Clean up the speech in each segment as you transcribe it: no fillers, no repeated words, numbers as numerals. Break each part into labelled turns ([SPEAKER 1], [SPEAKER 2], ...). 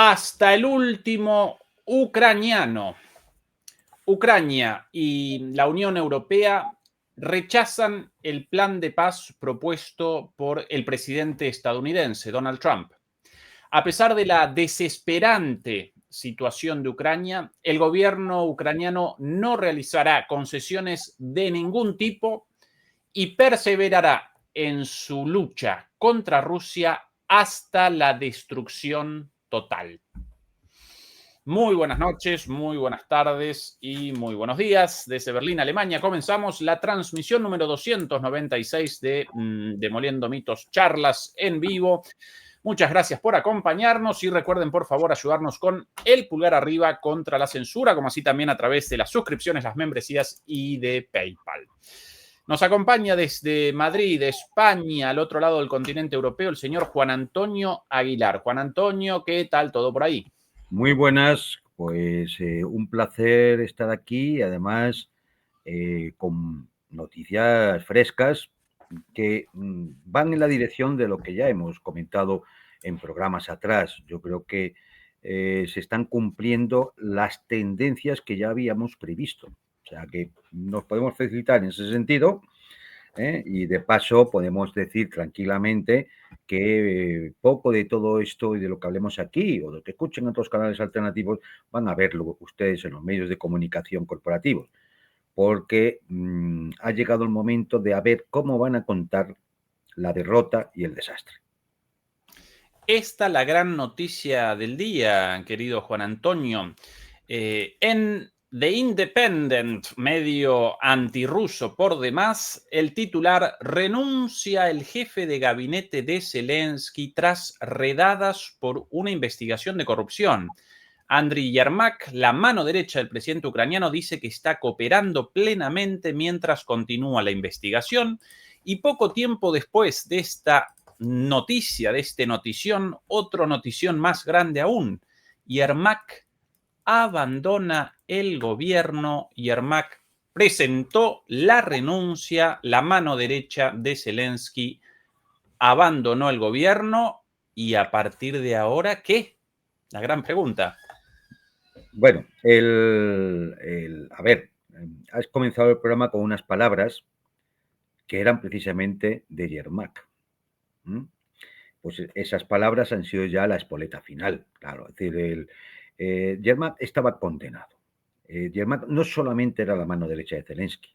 [SPEAKER 1] hasta el último ucraniano. Ucrania y la Unión Europea rechazan el plan de paz propuesto por el presidente estadounidense, Donald Trump. A pesar de la desesperante situación de Ucrania, el gobierno ucraniano no realizará concesiones de ningún tipo y perseverará en su lucha contra Rusia hasta la destrucción total. Muy buenas noches, muy buenas tardes y muy buenos días. Desde Berlín, Alemania, comenzamos la transmisión número 296 de Demoliendo Mitos, charlas en vivo. Muchas gracias por acompañarnos y recuerden, por favor, ayudarnos con el pulgar arriba contra la censura, como así también a través de las suscripciones, las membresías y de PayPal. Nos acompaña desde Madrid, España, al otro lado del continente europeo, el señor Juan Antonio Aguilar. Juan Antonio, ¿qué tal todo por ahí?
[SPEAKER 2] Muy buenas, pues un placer estar aquí, además con noticias frescas que van en la dirección de lo que ya hemos comentado en programas atrás. Yo creo que se están cumpliendo las tendencias que ya habíamos previsto. O sea que nos podemos felicitar en ese sentido. Y de paso podemos decir tranquilamente que poco de todo esto y de lo que hablemos aquí o de lo que escuchen en otros canales alternativos van a verlo ustedes en los medios de comunicación corporativos, porque ha llegado el momento de ver cómo van a contar la derrota y el desastre.
[SPEAKER 1] Esta es la gran noticia del día, querido Juan Antonio. En The Independent, medio antirruso por demás, el titular: renuncia el jefe de gabinete de Zelensky tras redadas por una investigación de corrupción. Andriy Yermak, la mano derecha del presidente ucraniano, dice que está cooperando plenamente mientras continúa la investigación. Y poco tiempo después de esta noticia, de este notición, otro notición más grande aún: Yermak abandona el gobierno. Yermak presentó la renuncia, la mano derecha de Zelensky abandonó el gobierno. Y a partir de ahora, ¿qué? La gran pregunta.
[SPEAKER 2] Bueno, a ver, has comenzado el programa con unas palabras que eran precisamente de Yermak. Pues esas palabras han sido ya la espoleta final, claro. Es decir, Yermak estaba condenado. Yermak no solamente era la mano derecha de Zelensky,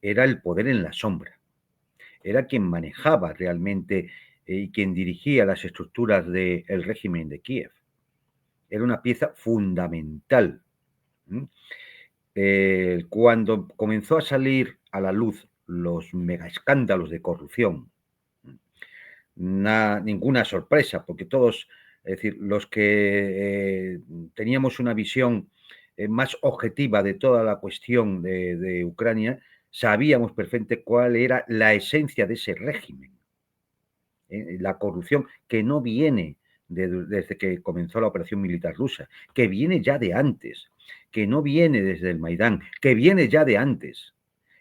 [SPEAKER 2] era el poder en la sombra. Era quien manejaba realmente y quien dirigía las estructuras del régimen de Kiev. Era una pieza fundamental. Cuando comenzó a salir a la luz los megaescándalos de corrupción, ninguna sorpresa, porque todos, es decir, los que teníamos una visión más objetiva de toda la cuestión de Ucrania, sabíamos perfectamente cuál era la esencia de ese régimen. La corrupción que no viene desde que comenzó la operación militar rusa, que viene ya de antes, que no viene desde el Maidán, que viene ya de antes,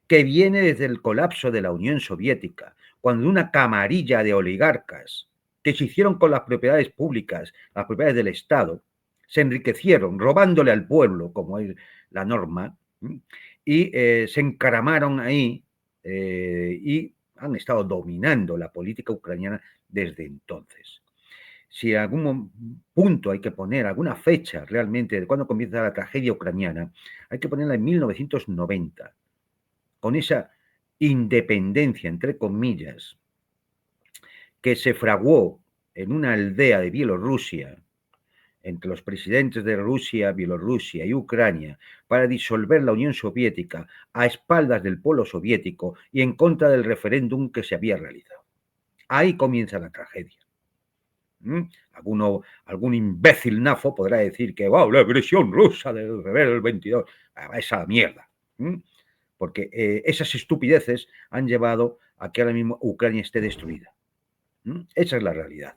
[SPEAKER 2] que viene desde el colapso de la Unión Soviética, cuando una camarilla de oligarcas que se hicieron con las propiedades públicas, las propiedades del Estado, se enriquecieron robándole al pueblo, como es la norma, y se encaramaron ahí y han estado dominando la política ucraniana desde entonces. Si en algún punto hay que poner alguna fecha realmente de cuándo comienza la tragedia ucraniana, hay que ponerla en 1990, con esa independencia, entre comillas, que se fraguó en una aldea de Bielorrusia entre los presidentes de Rusia, Bielorrusia y Ucrania para disolver la Unión Soviética a espaldas del pueblo soviético y en contra del referéndum que se había realizado. Ahí comienza la tragedia. Algún imbécil nafo podrá decir que wow, la agresión rusa del rebelde del 22, esa mierda. Porque esas estupideces han llevado a que ahora mismo Ucrania esté destruida. Esa es la realidad.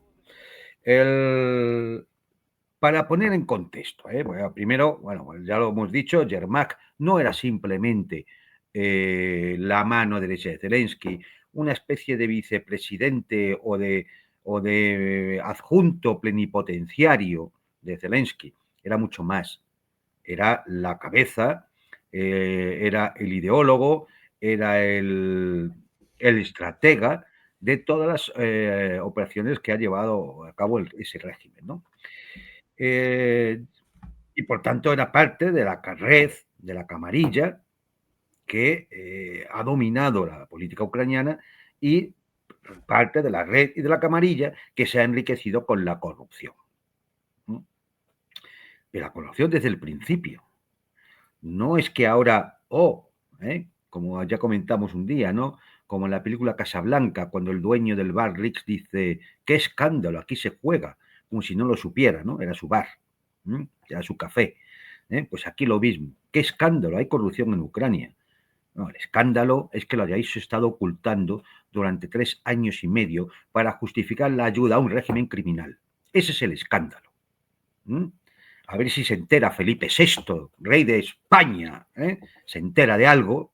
[SPEAKER 2] Para poner en contexto, bueno, primero, bueno, ya lo hemos dicho, Yermak no era simplemente la mano derecha de Zelensky, una especie de vicepresidente o de adjunto plenipotenciario de Zelensky, era mucho más. Era la cabeza, era el ideólogo, era el estratega de todas las operaciones que ha llevado a cabo ese régimen, ¿no? Y por tanto era parte de la red, de la camarilla, que ha dominado la política ucraniana y parte de la red y de la camarilla que se ha enriquecido con la corrupción. Pero la corrupción desde el principio. No es que ahora, como ya comentamos un día, ¿no? Como en la película Casablanca, cuando el dueño del bar Rix dice, qué escándalo, aquí se juega, como si no lo supiera, ¿no? Era su bar, era su café. Pues aquí lo mismo, qué escándalo, hay corrupción en Ucrania. No, el escándalo es que lo hayáis estado ocultando durante 3 años y medio para justificar la ayuda a un régimen criminal. Ese es el escándalo. A ver si se entera Felipe VI, rey de España, se entera de algo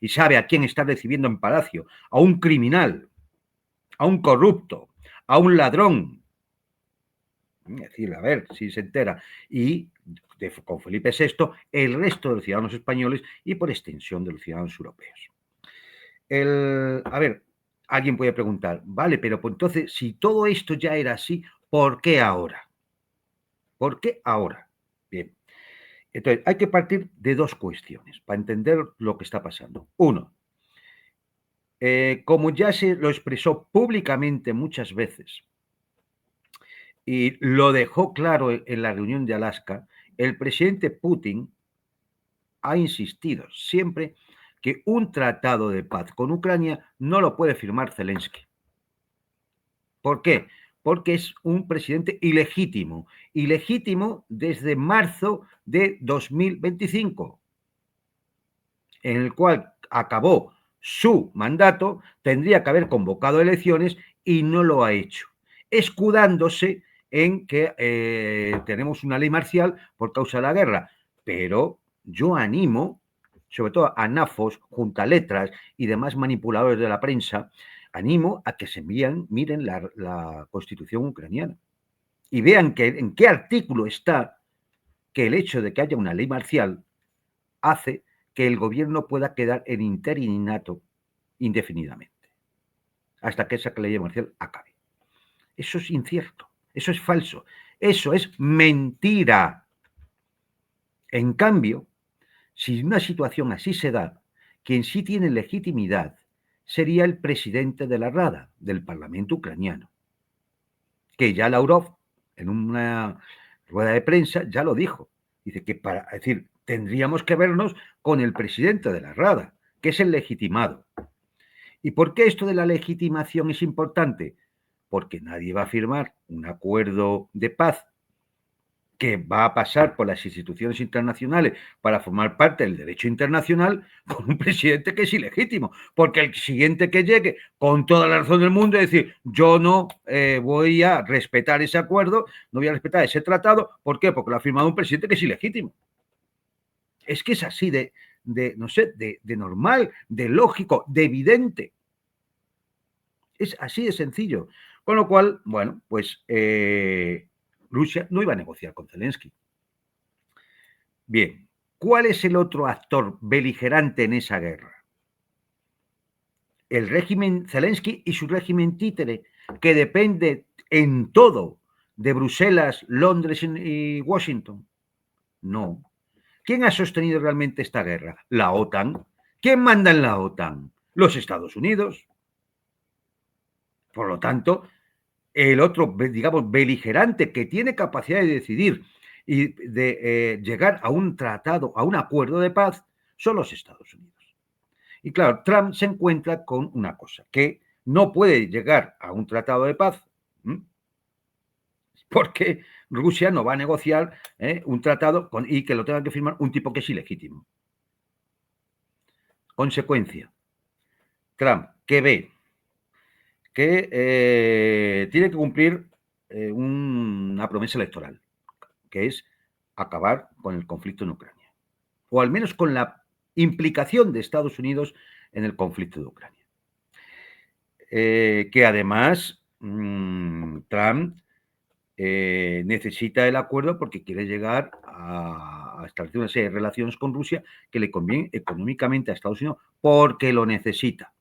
[SPEAKER 2] y sabe a quién está recibiendo en palacio, a un criminal, a un corrupto, a un ladrón. Es decir, a ver si se entera. Y con Felipe VI, el resto de los ciudadanos españoles y por extensión de los ciudadanos europeos. A ver, alguien puede preguntar, vale, pero pues entonces, si todo esto ya era así, ¿por qué ahora? ¿Por qué ahora? Bien. Entonces, hay que partir de 2 cuestiones para entender lo que está pasando. Uno, como ya se lo expresó públicamente muchas veces y lo dejó claro en la reunión de Alaska, el presidente Putin ha insistido siempre que un tratado de paz con Ucrania no lo puede firmar Zelensky. ¿Por qué? Porque es un presidente ilegítimo desde marzo de 2025, en el cual acabó su mandato, tendría que haber convocado elecciones y no lo ha hecho, escudándose en que tenemos una ley marcial por causa de la guerra. Pero yo animo, sobre todo a NAFOS, juntaletras y demás manipuladores de la prensa, animo a que se miren la Constitución ucraniana y vean en qué artículo está que el hecho de que haya una ley marcial hace que el gobierno pueda quedar en interinato indefinidamente, hasta que esa ley marcial acabe. Eso es incierto, eso es falso, eso es mentira. En cambio, si una situación así se da, quien sí tiene legitimidad sería el presidente de la Rada, del Parlamento ucraniano, que ya Lavrov, en una rueda de prensa, ya lo dijo. Dice que tendríamos que vernos con el presidente de la Rada, que es el legitimado. ¿Y por qué esto de la legitimación es importante? Porque nadie va a firmar un acuerdo de paz que va a pasar por las instituciones internacionales para formar parte del derecho internacional con un presidente que es ilegítimo, porque el siguiente que llegue, con toda la razón del mundo, es decir, yo no voy a respetar ese acuerdo, no voy a respetar ese tratado. ¿Por qué? Porque lo ha firmado un presidente que es ilegítimo. Es que es así de normal, de lógico, de evidente. Es así de sencillo. Con lo cual, bueno, pues Rusia no iba a negociar con Zelensky. Bien, ¿cuál es el otro actor beligerante en esa guerra? El régimen Zelensky y su régimen títere, que depende en todo de Bruselas, Londres y Washington. No. ¿Quién ha sostenido realmente esta guerra? La OTAN. ¿Quién manda en la OTAN? Los Estados Unidos. Por lo tanto, el otro, digamos, beligerante que tiene capacidad de decidir y de llegar a un tratado, a un acuerdo de paz, son los Estados Unidos. Y claro, Trump se encuentra con una cosa, que no puede llegar a un tratado de paz porque Rusia no va a negociar un tratado y que lo tenga que firmar un tipo que es ilegítimo. Consecuencia, Trump, que ve que tiene que cumplir una promesa electoral, que es acabar con el conflicto en Ucrania, o al menos con la implicación de Estados Unidos en el conflicto de Ucrania. Que además Trump necesita el acuerdo porque quiere llegar a establecer una serie de relaciones con Rusia que le conviene económicamente a Estados Unidos porque lo necesita.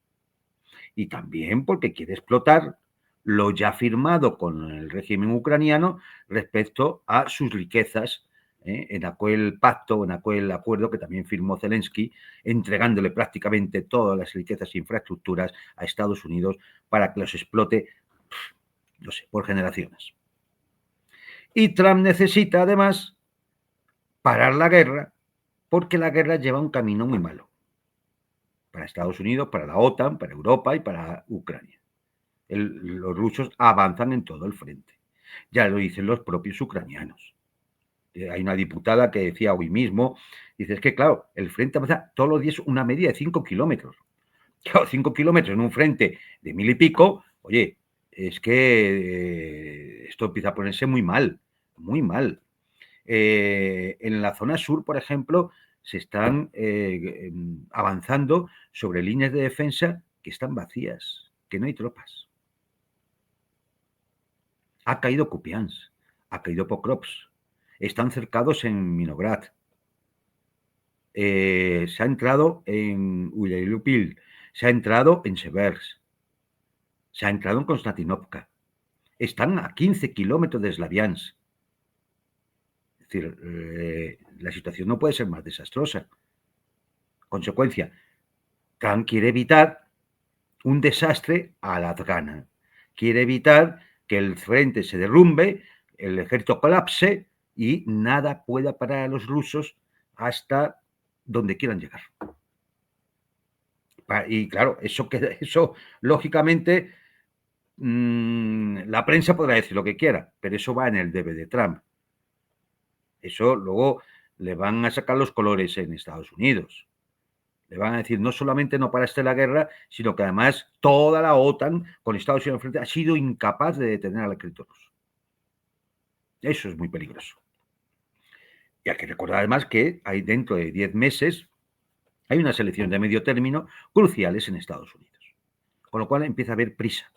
[SPEAKER 2] Y también porque quiere explotar lo ya firmado con el régimen ucraniano respecto a sus riquezas, en aquel pacto, en aquel acuerdo que también firmó Zelensky, entregándole prácticamente todas las riquezas e infraestructuras a Estados Unidos para que los explote, no sé, por generaciones. Y Trump necesita, además, parar la guerra, porque la guerra lleva un camino muy malo para Estados Unidos, para la OTAN, para Europa y para Ucrania. Los rusos avanzan en todo el frente. Ya lo dicen los propios ucranianos. Hay una diputada que decía hoy mismo, dice, es que claro, el frente avanza todos los días una media de 5 kilómetros. Claro, 5 kilómetros en un frente de 1000 y pico, oye, es que esto empieza a ponerse muy mal, muy mal. En la zona sur, por ejemplo, se están avanzando sobre líneas de defensa que están vacías, que no hay tropas. Ha caído Kupiansk, ha caído Pokrovsk, están cercados en Minograd, se ha entrado en Uliánovsk, se ha entrado en Seversk, se ha entrado en Konstantinovka, están a 15 kilómetros de Slaviansk. Es decir, la situación no puede ser más desastrosa. Consecuencia, Trump quiere evitar un desastre a la afgana, quiere evitar que el frente se derrumbe, el ejército colapse y nada pueda parar a los rusos hasta donde quieran llegar. Y claro, eso lógicamente, la prensa podrá decir lo que quiera, pero eso va en el debe de Trump. Eso luego le van a sacar los colores en Estados Unidos. Le van a decir, no solamente no paraste la guerra, sino que además toda la OTAN, con Estados Unidos enfrente, ha sido incapaz de detener al ejército ruso. Eso es muy peligroso. Y hay que recordar además que hay dentro de 10 meses hay unas elecciones de medio término cruciales en Estados Unidos. Con lo cual empieza a haber prisa.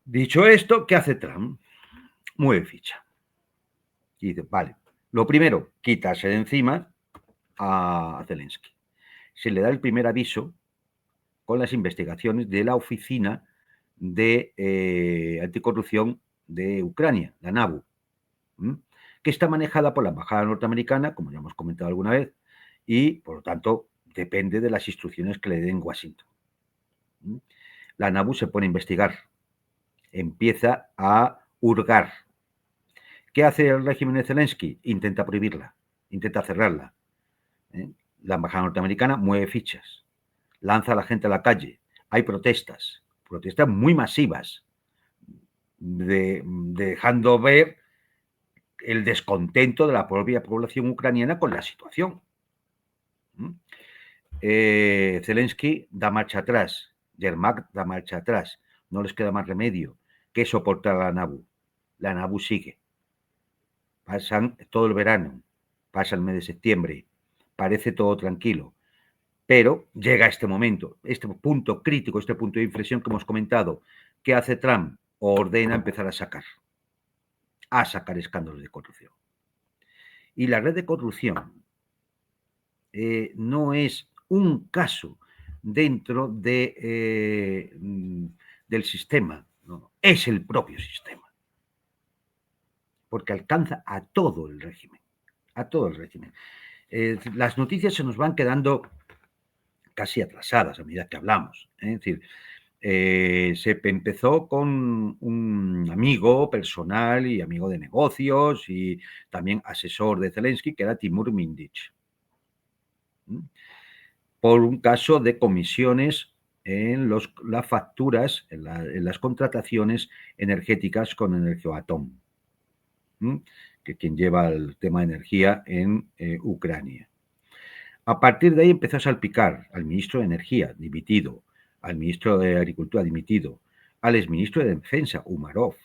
[SPEAKER 2] Dicho esto, ¿qué hace Trump? Mueve ficha. Y dice, vale, lo primero, quitarse de encima a Zelensky. Se le da el primer aviso con las investigaciones de la Oficina de Anticorrupción de Ucrania, la NABU, que está manejada por la Embajada norteamericana, como ya hemos comentado alguna vez, y por lo tanto depende de las instrucciones que le den Washington. La NABU se pone a investigar, empieza a hurgar. ¿Qué hace el régimen de Zelensky? Intenta prohibirla, intenta cerrarla. La Embajada norteamericana mueve fichas, lanza a la gente a la calle, hay protestas muy masivas, dejando ver el descontento de la propia población ucraniana con la situación. Zelensky da marcha atrás, Yermak da marcha atrás, no les queda más remedio que soportar a la NABU. La NABU sigue. Pasan todo el verano, pasa el mes de septiembre, parece todo tranquilo, pero llega este momento, este punto crítico, este punto de inflexión que hemos comentado. ¿Qué hace Trump? Ordena empezar a sacar escándalos de corrupción. Y la red de corrupción no es un caso dentro del sistema, no, es el propio sistema, porque alcanza a todo el régimen, las noticias se nos van quedando casi atrasadas a medida que hablamos, es decir, se empezó con un amigo personal y amigo de negocios y también asesor de Zelensky, que era Timur Mindich, por un caso de comisiones en las facturas, en las contrataciones energéticas con Energoatom, que quien lleva el tema de energía en Ucrania. A partir de ahí empezó a salpicar al ministro de Energía, dimitido, al ministro de Agricultura, dimitido, al exministro de Defensa, Umarov,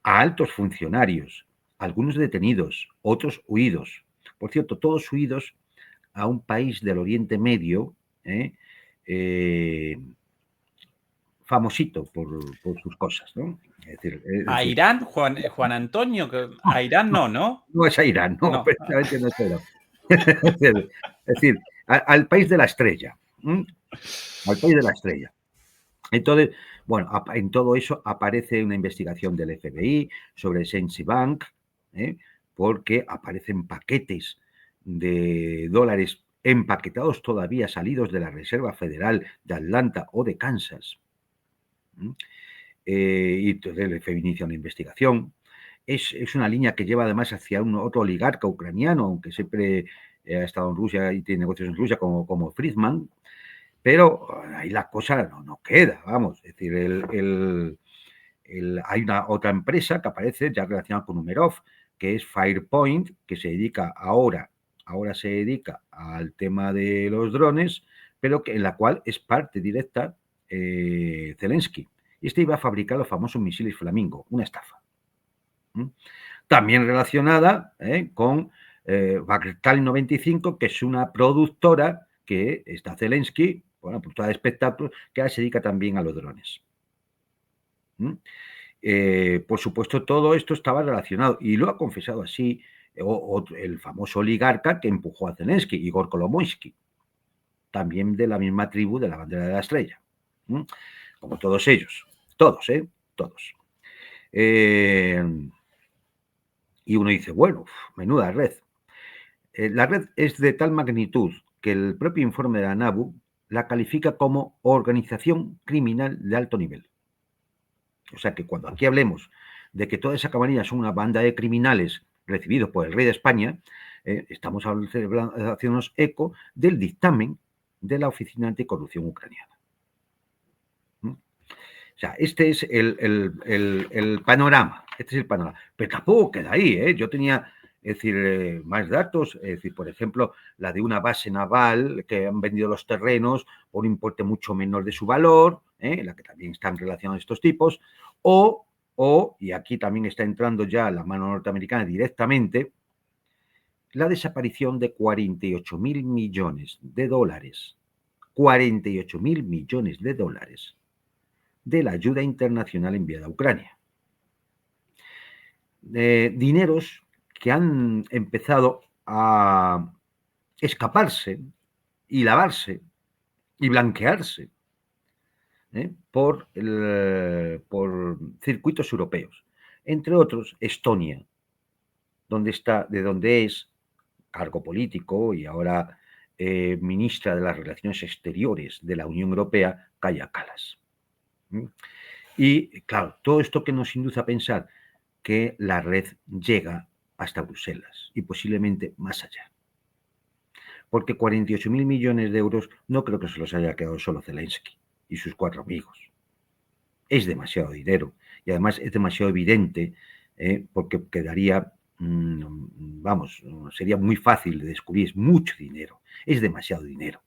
[SPEAKER 2] a altos funcionarios, algunos detenidos, otros huidos. Por cierto, todos huidos a un país del Oriente Medio, famosito por sus cosas, ¿no? Es decir,
[SPEAKER 1] ¿A Irán, Juan Antonio? A Irán no.
[SPEAKER 2] No es a Irán, no, precisamente no es a Irán. Es decir, al país de la estrella. Al país de la estrella. Entonces, bueno, en todo eso aparece una investigación del FBI sobre Sensi Bank, porque aparecen paquetes de dólares empaquetados todavía salidos de la Reserva Federal de Atlanta o de Kansas. Y entonces el FBI inicia una investigación. Es una línea que lleva además hacia otro oligarca ucraniano, aunque siempre ha estado en Rusia y tiene negocios en Rusia, como Friedman, pero ahí la cosa no queda, vamos. Es decir, hay una otra empresa que aparece ya relacionada con Umerov, que es Firepoint, que se dedica ahora se dedica al tema de los drones, pero en la cual es parte directa Zelensky. Y este iba a fabricar los famosos misiles Flamingo, una estafa. También relacionada con Bagtal 95, que es una productora que está Zelensky, bueno, productora de espectáculos, que ahora se dedica también a los drones. Por supuesto, todo esto estaba relacionado y lo ha confesado así el famoso oligarca que empujó a Zelensky, Igor Kolomoisky, también de la misma tribu de la bandera de la estrella, como todos ellos, todos. Y uno dice, bueno, menuda red. La red es de tal magnitud que el propio informe de la NABU la califica como organización criminal de alto nivel. O sea que cuando aquí hablemos de que toda esa camarilla son una banda de criminales recibidos por el rey de España, estamos haciéndonos eco del dictamen de la Oficina Anticorrupción ucraniana. O sea, este es el panorama. Este es el panorama. Pero tampoco queda ahí. Yo tenía, es decir, más datos. Es decir, por ejemplo, la de una base naval que han vendido los terrenos por un importe mucho menor de su valor, en la que también están relacionados estos tipos. Y aquí también está entrando ya la mano norteamericana directamente, la desaparición de 48.000 millones de dólares. 48.000 millones de dólares de la ayuda internacional enviada a Ucrania. Dineros que han empezado a escaparse y lavarse y blanquearse por circuitos europeos, entre otros Estonia, de donde es cargo político y ahora ministra de las Relaciones Exteriores de la Unión Europea, Kaja Kallas. Y claro, todo esto que nos induce a pensar que la red llega hasta Bruselas y posiblemente más allá. Porque 48.000 millones de euros no creo que se los haya quedado solo Zelensky y sus 4 amigos. Es demasiado dinero y además es demasiado evidente porque quedaría, sería muy fácil de descubrir, es mucho dinero, es demasiado dinero.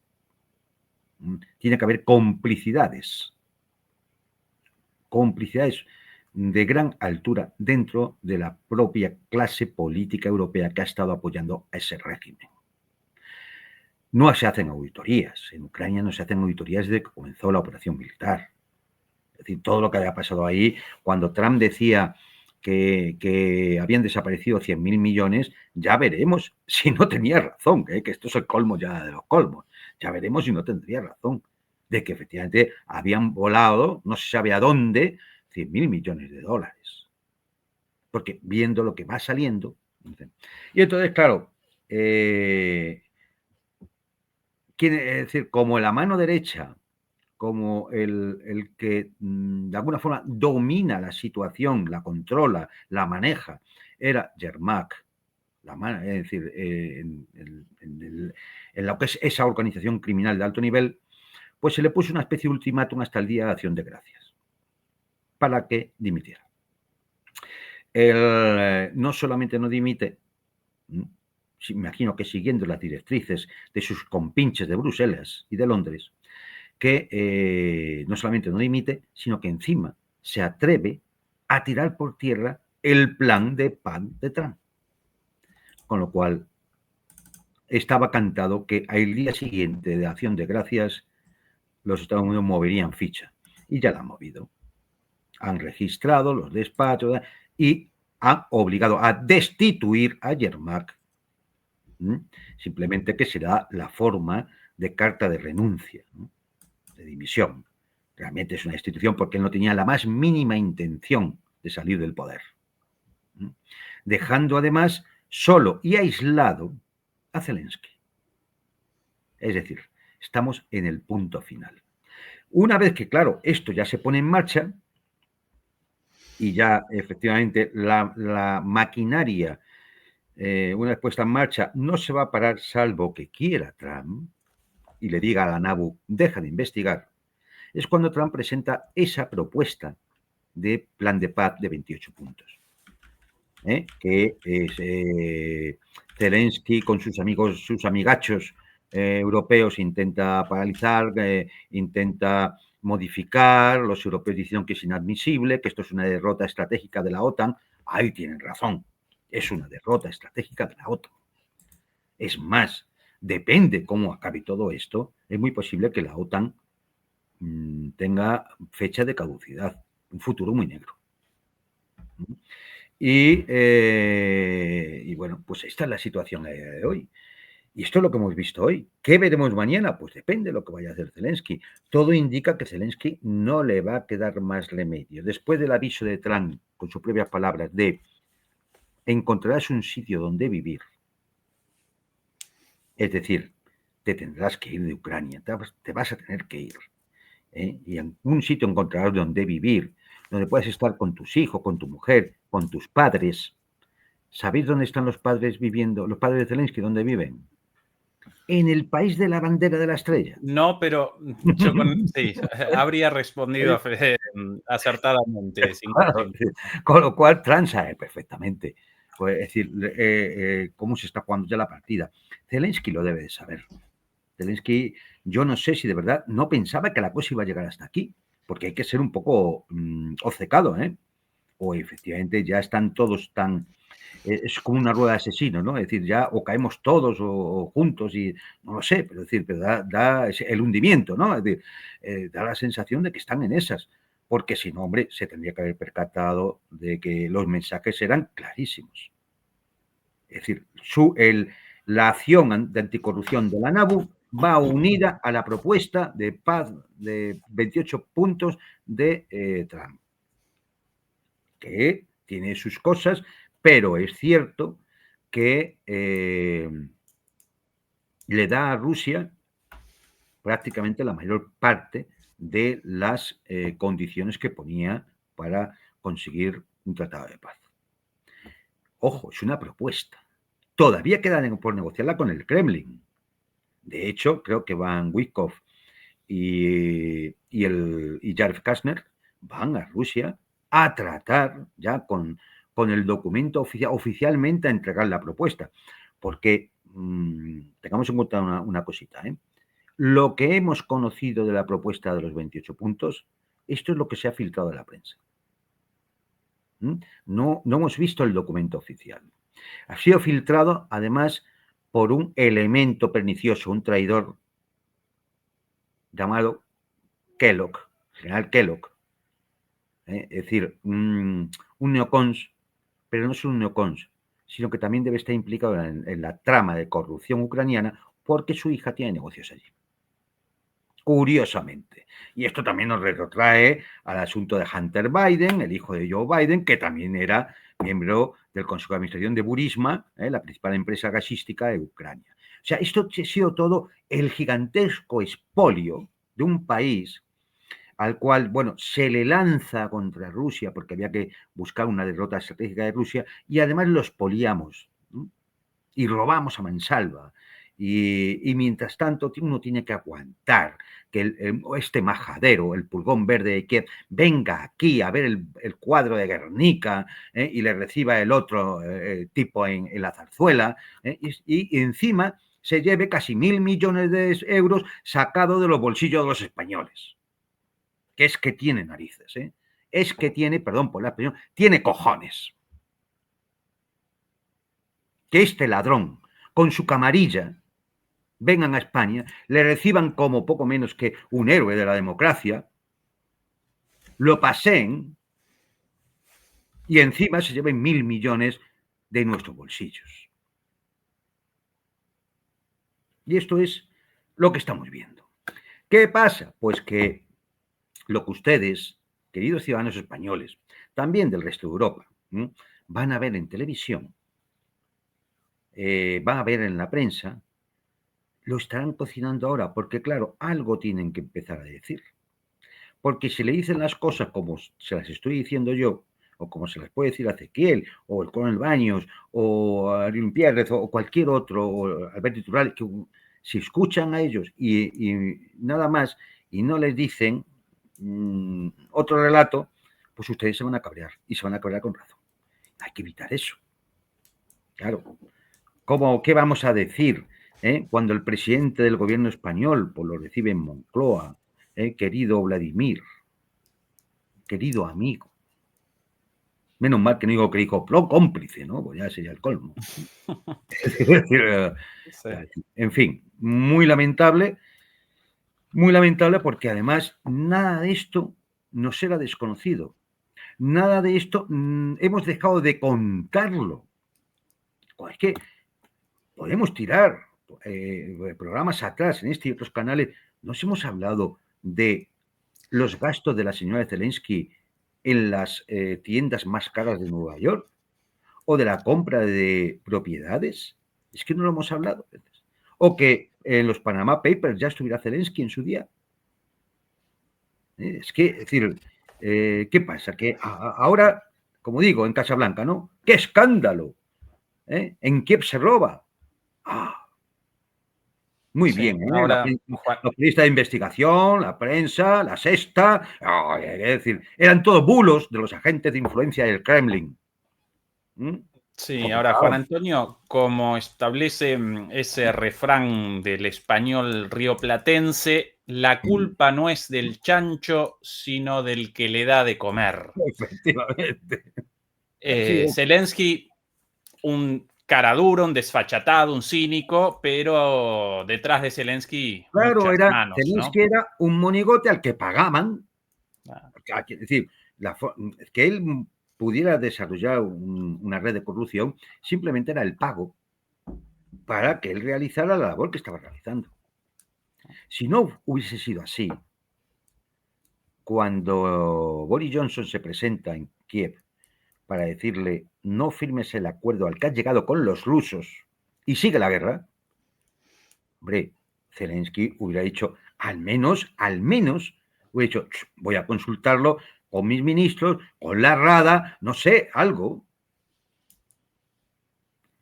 [SPEAKER 2] Tiene que haber complicidades de gran altura dentro de la propia clase política europea que ha estado apoyando a ese régimen. No se hacen auditorías. En Ucrania no se hacen auditorías desde que comenzó la operación militar. Es decir, todo lo que haya pasado ahí, cuando Trump decía que habían desaparecido 100.000 millones, ya veremos si no tenía razón, que esto es el colmo ya de los colmos. Ya veremos si no tendría razón de que efectivamente habían volado, no se sabe a dónde, 100.000 millones de dólares. Porque viendo lo que va saliendo. Y entonces, claro, es decir, como la mano derecha, como el que de alguna forma domina la situación, la controla, la maneja, era Yermak, es decir, en lo que es esa organización criminal de alto nivel, pues se le puso una especie de ultimátum hasta el Día de Acción de Gracias para que dimitiera. No solamente no dimite, imagino que siguiendo las directrices de sus compinches de Bruselas y de Londres, que no solamente no dimite, sino que encima se atreve a tirar por tierra el plan de paz de Trump. Con lo cual, estaba cantado que al día siguiente de Acción de Gracias los Estados Unidos moverían ficha. y ya la han movido. Han registrado los despachos y han obligado a destituir a Yermak. Simplemente que será la forma de carta de renuncia, ¿no? De dimisión. Realmente es una destitución porque él no tenía la más mínima intención de salir del poder. Dejando además solo y aislado a Zelensky. Es decir, estamos en el punto final. Una vez que, claro, esto ya se pone en marcha y ya efectivamente la maquinaria, una vez puesta en marcha, no se va a parar salvo que quiera Trump y le diga a la NABU, deja de investigar, es cuando Trump presenta esa propuesta de plan de paz de 28 puntos. Que es Zelensky con sus amigos, sus amigachos europeos intenta paralizar, intenta modificar, los europeos dicen que es inadmisible, que esto es una derrota estratégica de la OTAN. Ahí tienen razón, es una derrota estratégica de la OTAN. Es más, depende cómo acabe todo esto, es muy posible que la OTAN tenga fecha de caducidad, un futuro muy negro. Y bueno, pues esta es la situación a día de hoy. Y esto es lo que hemos visto hoy. ¿Qué veremos mañana? Pues depende de lo que vaya a hacer Zelensky. Todo indica que Zelensky no le va a quedar más remedio. Después del aviso de Trump, con sus propias palabras, de encontrarás un sitio donde vivir. Es decir, te tendrás que ir de Ucrania, te vas a tener que ir. Y en un sitio encontrarás donde vivir, donde puedas estar con tus hijos, con tu mujer, con tus padres. ¿Sabéis dónde están los padres viviendo, los padres de Zelensky, dónde viven? En el país de la bandera de la estrella.
[SPEAKER 1] No, pero yo sí, habría respondido acertadamente.
[SPEAKER 2] Claro, con lo cual Trump sabe perfectamente, pues, es decir, cómo se está jugando ya la partida. Zelensky lo debe de saber. Zelensky, yo no sé si de verdad no pensaba que la cosa iba a llegar hasta aquí, porque hay que ser un poco obcecado, ¿eh? O efectivamente ya están todos tan... es como una rueda de asesinos, ¿no? Es decir, ya o caemos todos o juntos y no lo sé, pero, es decir, pero da el hundimiento, ¿no? Es decir, da la sensación de que están en esas, porque si no, hombre, se tendría que haber percatado de que los mensajes eran clarísimos. Es decir, la acción de anticorrupción de la NABU va unida a la propuesta de paz de 28 puntos de Trump, que tiene sus cosas, pero es cierto que le da a Rusia prácticamente la mayor parte de las condiciones que ponía para conseguir un tratado de paz. Ojo, es una propuesta. Todavía queda por negociarla con el Kremlin. De hecho, creo que Van Witkoff y Jared Kushner van a Rusia a tratar ya con el documento oficialmente a entregar la propuesta. Porque tengamos en cuenta una cosita, ¿eh? Lo que hemos conocido de la propuesta de los 28 puntos, esto es lo que se ha filtrado de la prensa. No hemos visto el documento oficial. Ha sido filtrado, además, por un elemento pernicioso, un traidor llamado Kellogg, general Kellogg. Es decir, un neocons, pero no es un neocons, sino que también debe estar implicado en la trama de corrupción ucraniana porque su hija tiene negocios allí. Curiosamente. Y esto también nos retrotrae al asunto de Hunter Biden, el hijo de Joe Biden, que también era miembro del Consejo de Administración de Burisma, la principal empresa gasística de Ucrania. O sea, esto ha sido todo el gigantesco expolio de un país al cual, bueno, se le lanza contra Rusia porque había que buscar una derrota estratégica de Rusia y además los poliamos, ¿no? Y robamos a mansalva. Y mientras tanto uno tiene que aguantar que este majadero, el pulgón verde de Kiev, venga aquí a ver el cuadro de Guernica y le reciba el otro tipo en la zarzuela y encima se lleve casi 1.000 millones de euros sacado de los bolsillos de los españoles. Que es que tiene narices, es que tiene, perdón por la expresión, tiene cojones. Que este ladrón, con su camarilla, vengan a España, le reciban como poco menos que un héroe de la democracia, lo paseen y encima se lleven 1.000 millones de nuestros bolsillos. Y esto es lo que estamos viendo. ¿Qué pasa? Pues que lo que ustedes, queridos ciudadanos españoles, también del resto de Europa, van a ver en televisión, van a ver en la prensa, lo estarán cocinando ahora, porque claro, algo tienen que empezar a decir. Porque si le dicen las cosas como se las estoy diciendo yo, o como se las puede decir a Ezequiel, o el coronel Baños, o a Ariel Pierrez, o cualquier otro, o Alberto Iturralde, que si escuchan a ellos y nada más, y no les dicen otro relato, pues ustedes se van a cabrear, y se van a cabrear con razón. Hay que evitar eso. Claro. ¿Qué vamos a decir cuando el presidente del gobierno español pues, lo recibe en Moncloa? Querido Vladimir, querido amigo. Menos mal que no digo que dijo cómplice, ¿no? Pues ya sería el colmo. En fin, muy lamentable porque además nada de esto nos era desconocido. Nada de esto hemos dejado de contarlo. Es que podemos tirar programas atrás en este y otros canales. Nos hemos hablado de los gastos de la señora Zelensky en las tiendas más caras de Nueva York o de la compra de propiedades. Es que no lo hemos hablado. O que en los Panama Papers ya estuviera Zelensky en su día. Es decir, ¿qué pasa? Que ahora, como digo, en Casablanca, ¿no? ¡Qué escándalo! En Kiev se roba. Muy sí, bien,
[SPEAKER 1] ahora,
[SPEAKER 2] la periodista de investigación, la prensa, la sexta, es decir, eran todos bulos de los agentes de influencia del Kremlin.
[SPEAKER 1] Sí, ahora Juan Antonio, como establece ese refrán del español rioplatense, la culpa no es del chancho, sino del que le da de comer.
[SPEAKER 2] Efectivamente.
[SPEAKER 1] Zelensky, un cara duro, un desfachatado, un cínico, pero detrás de Zelensky
[SPEAKER 2] claro,
[SPEAKER 1] muchas manos,
[SPEAKER 2] Zelensky
[SPEAKER 1] ¿no?
[SPEAKER 2] era un monigote al que pagaban. Es decir, que él pudiera desarrollar una red de corrupción simplemente era el pago para que él realizara la labor que estaba realizando. Si no hubiese sido así, cuando Boris Johnson se presenta en Kiev para decirle no firmes el acuerdo al que has llegado con los rusos y sigue la guerra, hombre, Zelensky hubiera dicho, al menos, hubiera dicho, voy a consultarlo con mis ministros, con la Rada, no sé, algo.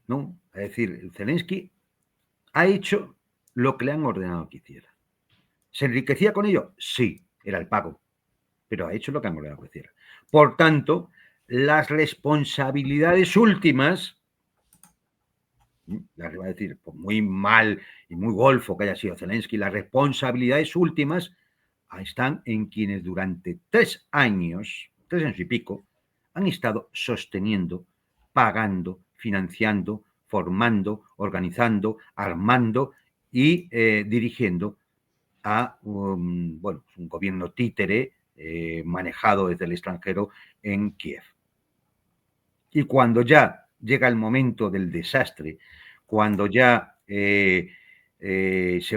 [SPEAKER 2] No, es decir, Zelensky ha hecho lo que le han ordenado que hiciera. ¿Se enriquecía con ello? Sí, era el pago, pero ha hecho lo que han ordenado que hiciera. Por tanto, las responsabilidades últimas, las va a decir, pues muy mal y muy golfo que haya sido Zelensky, las responsabilidades últimas están en quienes durante 3 años y pico, han estado sosteniendo, pagando, financiando, formando, organizando, armando y dirigiendo a un gobierno títere manejado desde el extranjero en Kiev. Y cuando ya llega el momento del desastre, cuando ya se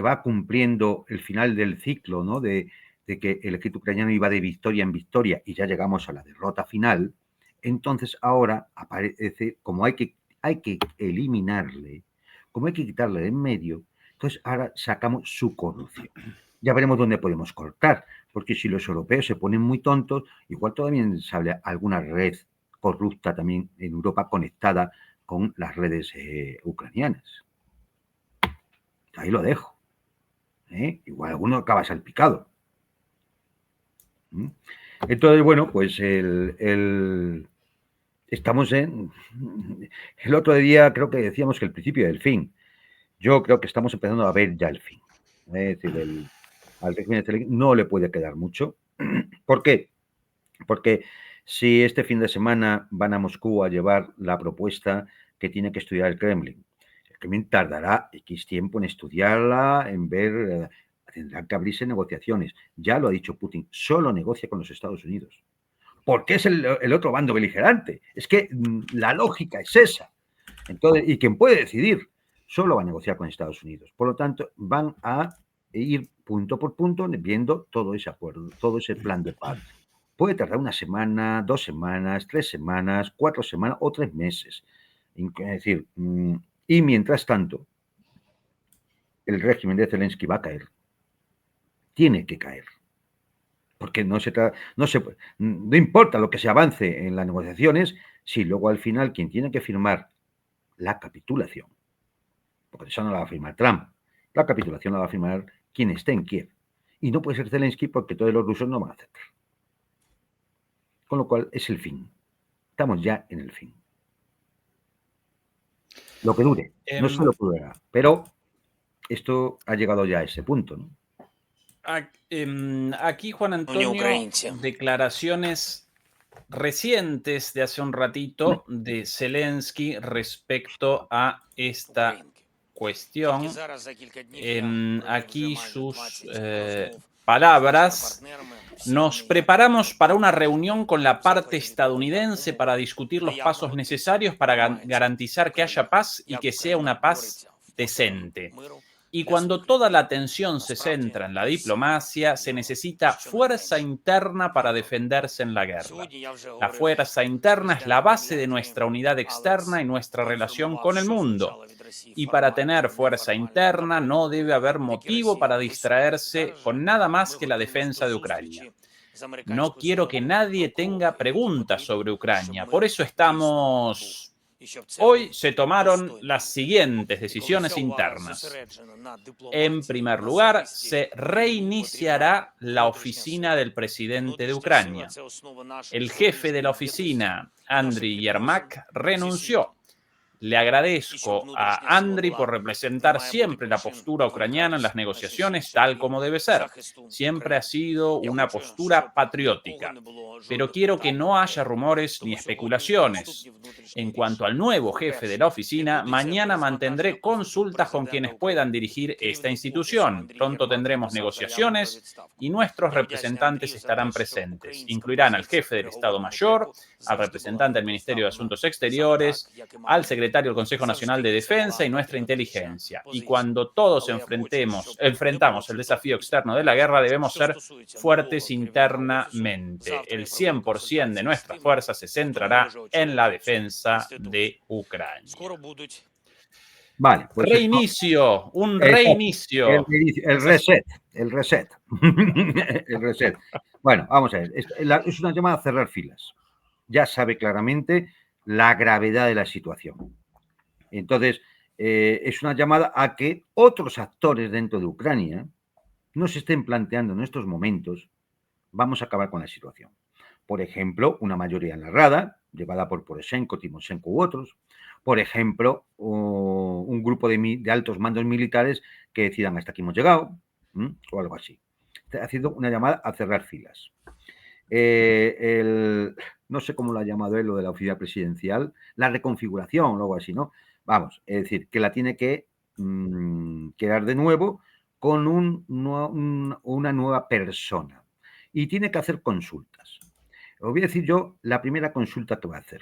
[SPEAKER 2] va cumpliendo el final del ciclo, ¿no? de que el ejército ucraniano iba de victoria en victoria y ya llegamos a la derrota final, entonces ahora aparece, como hay que eliminarle, como hay que quitarle de en medio, entonces ahora sacamos su corrupción. Ya veremos dónde podemos cortar, porque si los europeos se ponen muy tontos, igual todavía sale alguna red corrupta también en Europa conectada con las redes ucranianas. Ahí lo dejo. Igual alguno acaba salpicado. Entonces, bueno, pues estamos en... El otro día creo que decíamos que el principio del fin. Yo creo que estamos empezando a ver ya el fin. Es decir, al régimen de Zelensky no le puede quedar mucho. ¿Por qué? Porque si este fin de semana van a Moscú a llevar la propuesta que tiene que estudiar el Kremlin tardará X tiempo en estudiarla, en ver... tendrán que abrirse negociaciones. Ya lo ha dicho Putin, solo negocia con los Estados Unidos. Porque es el otro bando beligerante. Es que la lógica es esa. Entonces, y quien puede decidir solo va a negociar con Estados Unidos. Por lo tanto, van a ir punto por punto viendo todo ese acuerdo, todo ese plan de paz. Puede tardar una semana, 2 semanas, 3 semanas, 4 semanas o 3 meses. Es decir, y mientras tanto, el régimen de Zelensky va a caer. Tiene que caer. Porque no importa lo que se avance en las negociaciones, si luego al final quien tiene que firmar la capitulación, porque eso no la va a firmar Trump, la capitulación la va a firmar quien esté en Kiev. Y no puede ser Zelensky porque todos los rusos no van a aceptar. Con lo cual es el fin. Estamos ya en el fin. Lo que dure, no sé lo que durará, pero esto ha llegado ya a ese punto, ¿no?
[SPEAKER 1] Aquí, Juan Antonio, declaraciones recientes de hace un ratito de Zelensky respecto a esta cuestión. Aquí sus palabras: nos preparamos para una reunión con la parte estadounidense para discutir los pasos necesarios para garantizar que haya paz y que sea una paz decente. Y cuando toda la atención se centra en la diplomacia, se necesita fuerza interna para defenderse en la guerra. La fuerza interna es la base de nuestra unidad externa y nuestra relación con el mundo. Y para tener fuerza interna no debe haber motivo para distraerse con nada más que la defensa de Ucrania. No quiero que nadie tenga preguntas sobre Ucrania. Por eso estamos... Hoy se tomaron las siguientes decisiones internas. En primer lugar, se reiniciará la oficina del presidente de Ucrania. El jefe de la oficina, Andriy Yermak, renunció. Le agradezco a Andriy por representar siempre la postura ucraniana en las negociaciones tal como debe ser. Siempre ha sido una postura patriótica. Pero quiero que no haya rumores ni especulaciones. En cuanto al nuevo jefe de la oficina, mañana mantendré consultas con quienes puedan dirigir esta institución. Pronto tendremos negociaciones y nuestros representantes estarán presentes. Incluirán al jefe del Estado Mayor, al representante del Ministerio de Asuntos Exteriores, al secretario del Consejo Nacional de Defensa y nuestra inteligencia. Y cuando todos enfrentamos el desafío externo de la guerra, debemos ser fuertes internamente. El 100% de nuestra fuerza se centrará en la defensa de Ucrania.
[SPEAKER 2] Vale, pues
[SPEAKER 1] reinicio, un reinicio.
[SPEAKER 2] El reset. El reset. Bueno, vamos a ver. Es una llamada a cerrar filas. Ya sabe claramente la gravedad de la situación. Entonces, es una llamada a que otros actores dentro de Ucrania no se estén planteando en estos momentos, vamos a acabar con la situación. Por ejemplo, una mayoría en la Rada, llevada por Poroshenko, Timoshenko u otros. Por ejemplo, un grupo de altos mandos militares que decidan hasta aquí hemos llegado, o algo así. Ha sido una llamada a cerrar filas. No sé cómo lo ha llamado él, lo de la oficina presidencial, la reconfiguración o algo así, ¿no? Vamos, es decir, que la tiene que quedar de nuevo con una nueva persona y tiene que hacer consultas. Os voy a decir yo la primera consulta que va a hacer.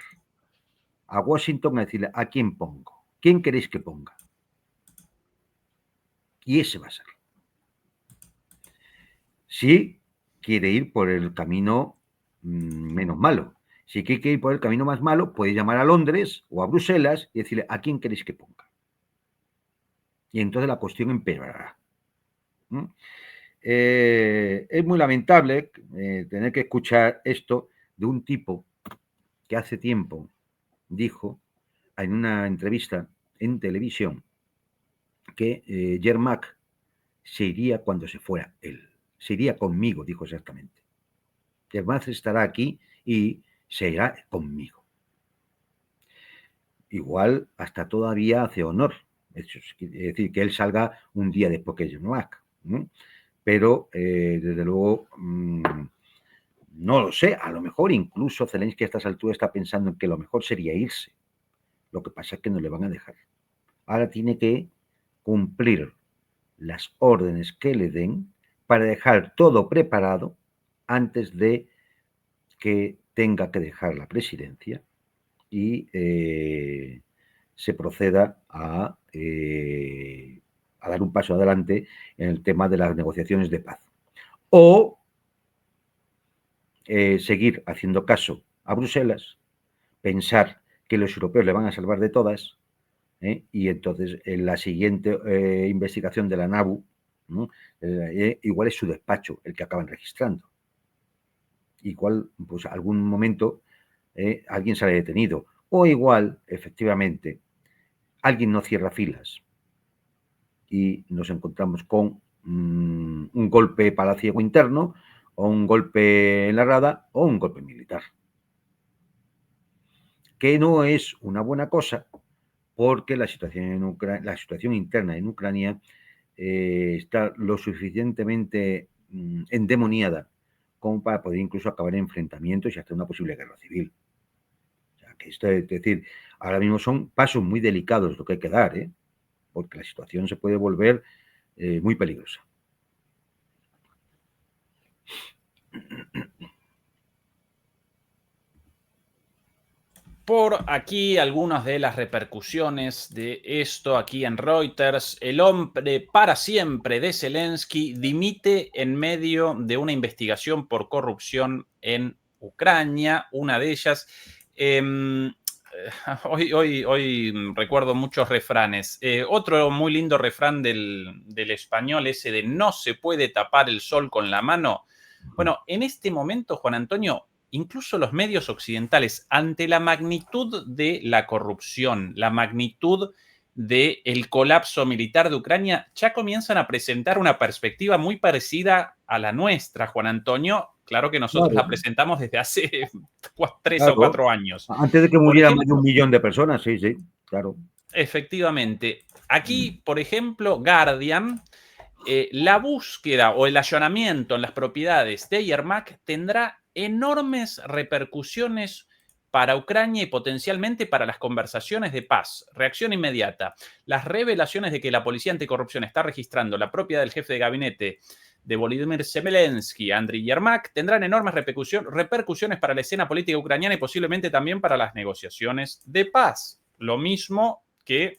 [SPEAKER 2] A Washington a decirle, ¿a quién pongo? ¿Quién queréis que ponga? Y ese va a ser. Si quiere ir por el camino menos malo. Si quiere ir por el camino más malo, puede llamar a Londres o a Bruselas y decirle, ¿a quién queréis que ponga? Y entonces la cuestión empeorará. Es muy lamentable tener que escuchar esto de un tipo que hace tiempo dijo en una entrevista en televisión que Yermak se iría cuando se fuera él. Se iría conmigo, dijo exactamente. Yermak estará aquí y se irá conmigo. Igual hasta todavía hace honor. Es decir, que él salga un día después que Yermak. Pero, desde luego, no lo sé. A lo mejor incluso Zelensky a estas alturas está pensando en que lo mejor sería irse. Lo que pasa es que no le van a dejar. Ahora tiene que cumplir las órdenes que le den para dejar todo preparado antes de que tenga que dejar la presidencia y se proceda a dar un paso adelante en el tema de las negociaciones de paz. O seguir haciendo caso a Bruselas, pensar que los europeos le van a salvar de todas, y entonces en la siguiente investigación de la NABU, ¿no? Igual es su despacho el que acaban registrando. Igual, pues algún momento alguien sale detenido. O igual, efectivamente, alguien no cierra filas y nos encontramos con un golpe palaciego interno, o un golpe en la rada, o un golpe militar. Que no es una buena cosa, porque la situación interna en Ucrania está lo suficientemente endemoniada como para poder incluso acabar en enfrentamientos y hasta una posible guerra civil. O sea, que esto es decir, ahora mismo son pasos muy delicados lo que hay que dar, porque la situación se puede volver muy peligrosa.
[SPEAKER 1] Por aquí algunas de las repercusiones de esto aquí en Reuters. El hombre para siempre de Zelensky dimite en medio de una investigación por corrupción en Ucrania. Una de ellas... Hoy recuerdo muchos refranes. Otro muy lindo refrán del español, ese de no se puede tapar el sol con la mano. Bueno, en este momento, Juan Antonio, incluso los medios occidentales, ante la magnitud de la corrupción, la magnitud del colapso militar de Ucrania, ya comienzan a presentar una perspectiva muy parecida a la nuestra, Juan Antonio. Claro que nosotros la presentamos desde hace 3 o 4 años.
[SPEAKER 2] Antes de que murieran más de 1 millón de personas, sí, claro.
[SPEAKER 1] Efectivamente. Aquí, por ejemplo, Guardian, la búsqueda o el allanamiento en las propiedades de Yermak tendrá enormes repercusiones para Ucrania y potencialmente para las conversaciones de paz. Reacción inmediata. Las revelaciones de que la Policía Anticorrupción está registrando la propiedad del jefe de gabinete de Volodymyr Zelensky, Andriy Yermak, tendrán enormes repercusiones para la escena política ucraniana y posiblemente también para las negociaciones de paz. Lo mismo que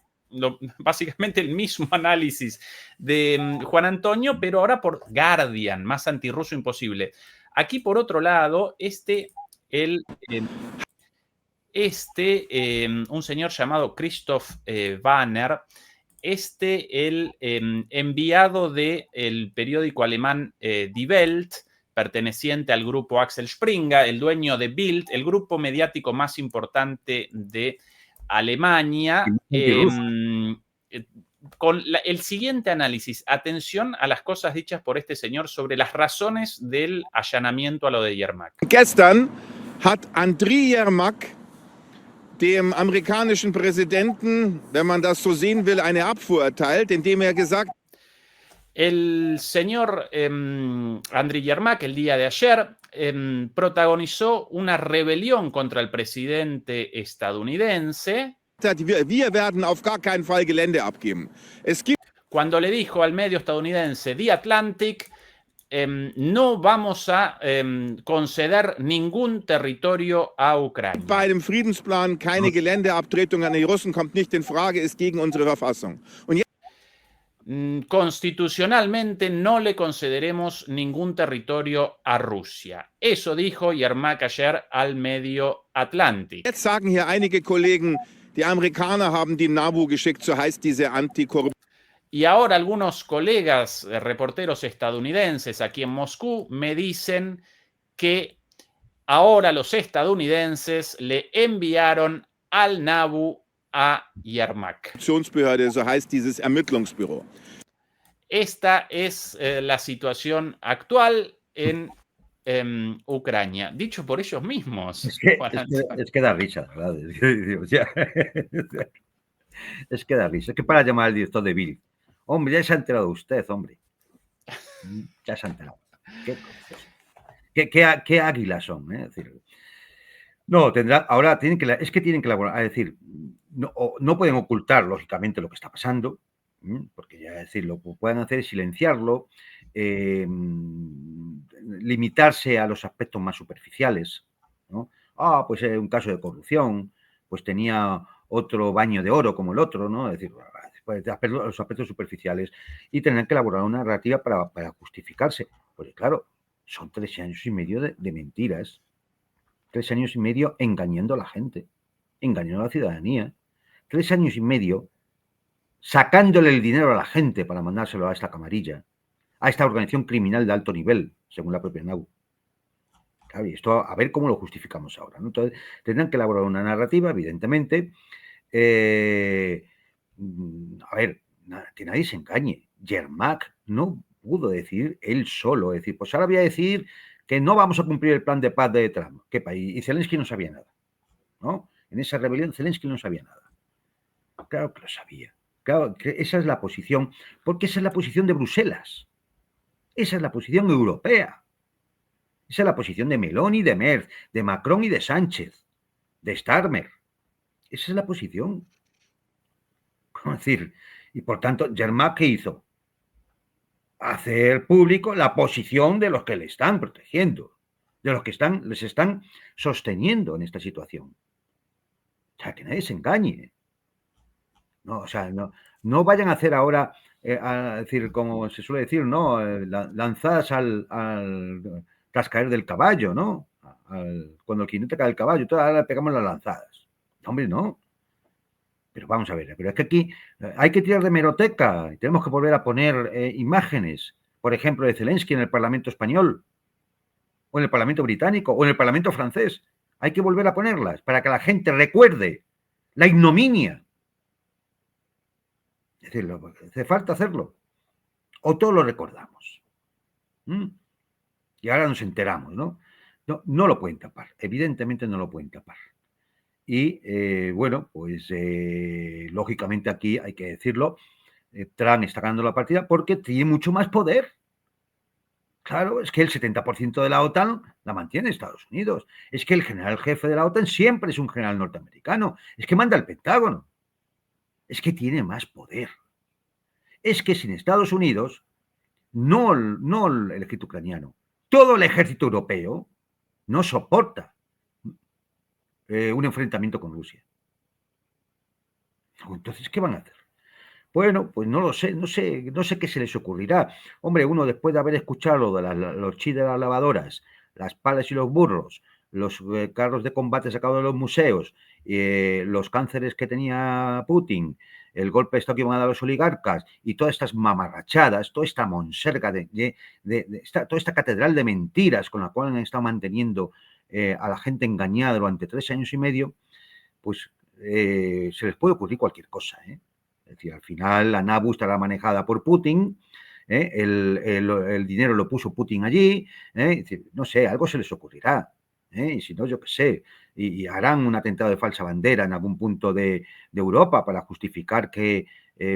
[SPEAKER 1] básicamente el mismo análisis de Juan Antonio, pero ahora por Guardian, más antirruso imposible. Aquí, por otro lado, un señor llamado Christoph Wanner, el enviado del periódico alemán Die Welt, perteneciente al grupo Axel Springer, el dueño de Bild, el grupo mediático más importante de Alemania, con el siguiente análisis. Atención a las cosas dichas por este señor sobre las razones del allanamiento a lo de Yermak.
[SPEAKER 3] Gestern hat Andriy Yermak dem amerikanischen Präsidenten, wenn man das so sehen will, eine Abfuhr erteilt, indem er gesagt hat,
[SPEAKER 1] el señor Andriy Yermak, el día de ayer, protagonizó una rebelión contra el presidente estadounidense.
[SPEAKER 3] Wir werden auf gar keinen Fall Gelände abgeben.
[SPEAKER 1] Cuando le dijo al medio estadounidense The Atlantic, no vamos a conceder ningún territorio a Ucrania.
[SPEAKER 3] Bei dem Friedensplan keine Geländeabtretung an die Russen kommt nicht in Frage, ist gegen unsere Verfassung.
[SPEAKER 1] Constitucionalmente no le concederemos ningún territorio a Rusia. Eso dijo Yermak ayer al medio Atlantic.
[SPEAKER 3] Jetzt sagen hier einige Kollegen, die Amerikaner haben die NABU geschickt, so heißt diese Antikorruption.
[SPEAKER 1] Y ahora algunos colegas reporteros estadounidenses aquí en Moscú me dicen que ahora los estadounidenses le enviaron al NABU a Yermak.
[SPEAKER 3] So heißt dieses Ermittlungsbüro.
[SPEAKER 1] Esta es la situación actual en Ucrania, dicho por ellos mismos.
[SPEAKER 2] Es que da risa, ¿verdad? Es que da risa. Es que para llamar al director de Bill. Hombre, ya se ha enterado usted, hombre. Ya se ha enterado. ¿Qué águilas son? Es decir, no, ahora tienen que elaborar, es decir, no pueden ocultar, lógicamente, lo que está pasando, Porque ya decir, lo que pueden hacer es silenciarlo, limitarse a los aspectos más superficiales, ¿no? Pues un caso de corrupción, pues tenía otro baño de oro como el otro, ¿no? Es decir, pues, los aspectos superficiales, y tener que elaborar una narrativa para justificarse. Porque claro, son 3 años y medio de mentiras, 3 años y medio engañando a la gente, engañando a la ciudadanía, 3 años y medio sacándole el dinero a la gente para mandárselo a esta camarilla, a esta organización criminal de alto nivel, según la propia NAU. Claro, y esto a ver cómo lo justificamos ahora, ¿no? Entonces, tendrán que elaborar una narrativa, evidentemente. A ver, que nadie se engañe. Yermak no pudo decidir él solo. Es decir, pues ahora voy a decir que no vamos a cumplir el plan de paz de Trump. ¿Qué país? Y Zelensky no sabía nada, ¿no? En esa rebelión Zelensky no sabía nada. Claro que lo sabía. Claro, que esa es la posición, porque esa es la posición de Bruselas. Esa es la posición europea. Esa es la posición de Meloni, de Merz, de Macron y de Sánchez, de Starmer. Esa es la posición. Es decir, y por tanto, Yermak, ¿qué hizo? Hacer público la posición de los que le están protegiendo, de los que les están sosteniendo en esta situación. O sea, que nadie se engañe. No, o sea, no vayan a hacer ahora, a decir, como se suele decir, ¿no? Lanzadas al cascaer del caballo, ¿no? Cuando el jinete cae del caballo, ahora le pegamos las lanzadas. No, hombre, no. Pero vamos a ver, pero es que aquí hay que tirar de hemeroteca y tenemos que volver a poner imágenes, por ejemplo, de Zelensky en el Parlamento español, o en el Parlamento británico, o en el Parlamento francés. Hay que volver a ponerlas para que la gente recuerde la ignominia. Es decir, hace falta hacerlo. O todos lo recordamos. Y ahora nos enteramos, ¿no? No lo pueden tapar. Evidentemente no lo pueden tapar. Y bueno, pues lógicamente aquí hay que decirlo, Trump está ganando la partida porque tiene mucho más poder. Claro, es que el 70% de la OTAN la mantiene Estados Unidos. Es que el general jefe de la OTAN siempre es un general norteamericano. Es que manda el Pentágono. Es que tiene más poder. Es que sin Estados Unidos, no el ejército ucraniano, todo el ejército europeo no soporta un enfrentamiento con Rusia. Entonces, ¿qué van a hacer? Bueno, pues no lo sé, no sé qué se les ocurrirá. Hombre, uno después de haber escuchado de los chis de las lavadoras, las palas y los burros, los carros de combate sacados de los museos, los cánceres que tenía Putin, el golpe de estado que iban a dar los oligarcas y todas estas mamarrachadas, toda esta monserga, toda esta catedral de mentiras con la cual han estado manteniendo a la gente engañada durante 3 años y medio, pues se les puede ocurrir cualquier cosa, ¿eh? Es decir, al final la NABU estará manejada por Putin, el dinero lo puso Putin allí, es decir, no sé, algo se les ocurrirá, y si no, yo qué sé, y harán un atentado de falsa bandera en algún punto de Europa para justificar que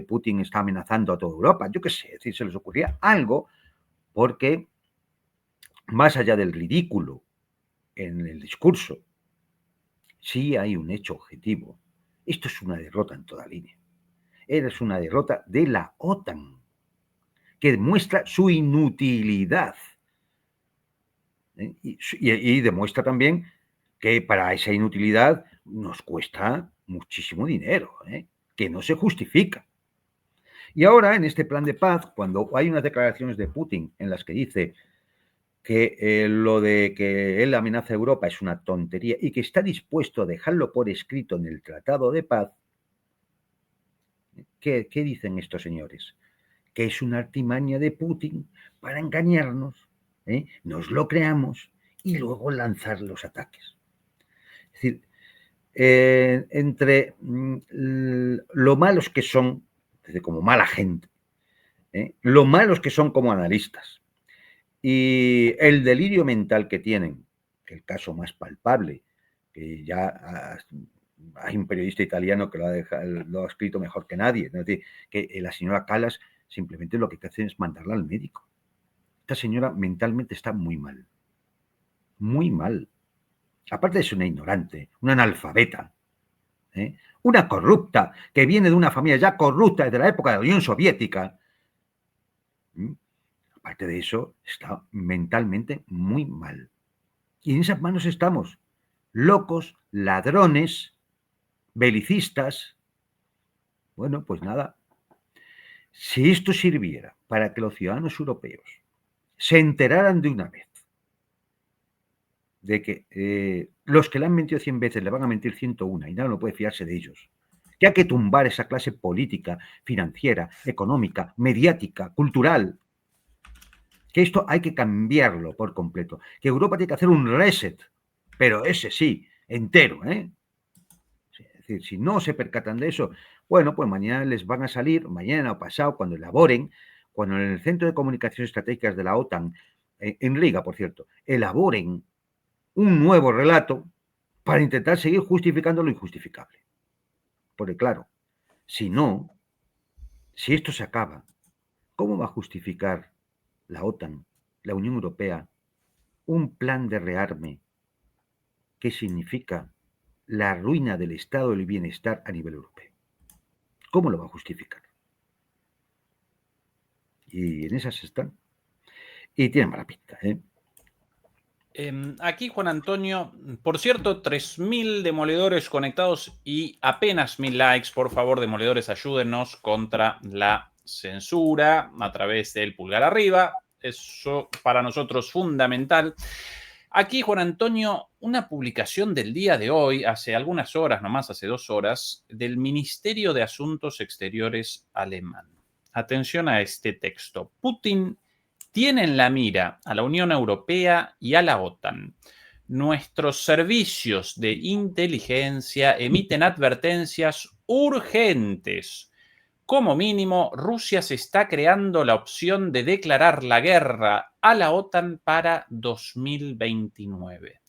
[SPEAKER 2] Putin está amenazando a toda Europa, yo qué sé, es decir, se les ocurrirá algo porque más allá del ridículo en el discurso, sí hay un hecho objetivo. Esto es una derrota en toda línea. Es una derrota de la OTAN, que demuestra su inutilidad. Y demuestra también que para esa inutilidad nos cuesta muchísimo dinero, que no se justifica. Y ahora, en este plan de paz, cuando hay unas declaraciones de Putin en las que dice que lo de que él amenaza a Europa es una tontería y que está dispuesto a dejarlo por escrito en el Tratado de Paz, ¿qué dicen estos señores? Que es una artimaña de Putin para engañarnos, nos lo creamos y luego lanzar los ataques. Es decir, entre lo malos que son, como mala gente, lo malos que son como analistas y el delirio mental que tienen, que el caso más palpable, que ya hay un periodista italiano que lo ha escrito mejor que nadie, es decir, que la señora Kallas simplemente lo que hace es mandarla al médico. Esta señora mentalmente está muy mal. Muy mal. Aparte es una ignorante, una analfabeta. Una corrupta que viene de una familia ya corrupta desde la época de la Unión Soviética. Aparte de eso, está mentalmente muy mal. Y en esas manos estamos, locos, ladrones, belicistas. Bueno, pues nada. Si esto sirviera para que los ciudadanos europeos se enteraran de una vez de que los que le han mentido 100 veces le van a mentir 101 y nada no puede fiarse de ellos, que hay que tumbar esa clase política, financiera, económica, mediática, cultural, que esto hay que cambiarlo por completo, que Europa tiene que hacer un reset, pero ese sí, entero, ¿eh? Es decir, si no se percatan de eso, bueno, pues mañana les van a salir, mañana o pasado, cuando elaboren, cuando en el Centro de Comunicaciones Estratégicas de la OTAN, en Riga, por cierto, elaboren un nuevo relato para intentar seguir justificando lo injustificable. Porque claro, si no, si esto se acaba, ¿cómo va a justificar la OTAN, la Unión Europea, un plan de rearme que significa la ruina del estado del bienestar a nivel europeo? ¿Cómo lo va a justificar? Y en esas están. Y tienen mala pinta, ¿eh?
[SPEAKER 1] Aquí, Juan Antonio, por cierto, 3.000 demoledores conectados y apenas 1.000 likes. Por favor, demoledores, ayúdenos contra la censura a través del pulgar arriba. Eso para nosotros es fundamental. Aquí, Juan Antonio, una publicación del día de hoy, hace algunas horas, nomás hace 2 horas, del Ministerio de Asuntos Exteriores alemán. Atención a este texto. Putin tiene en la mira a la Unión Europea y a la OTAN. Nuestros servicios de inteligencia emiten advertencias urgentes. Como mínimo, Rusia se está creando la opción de declarar la guerra a la OTAN para 2029.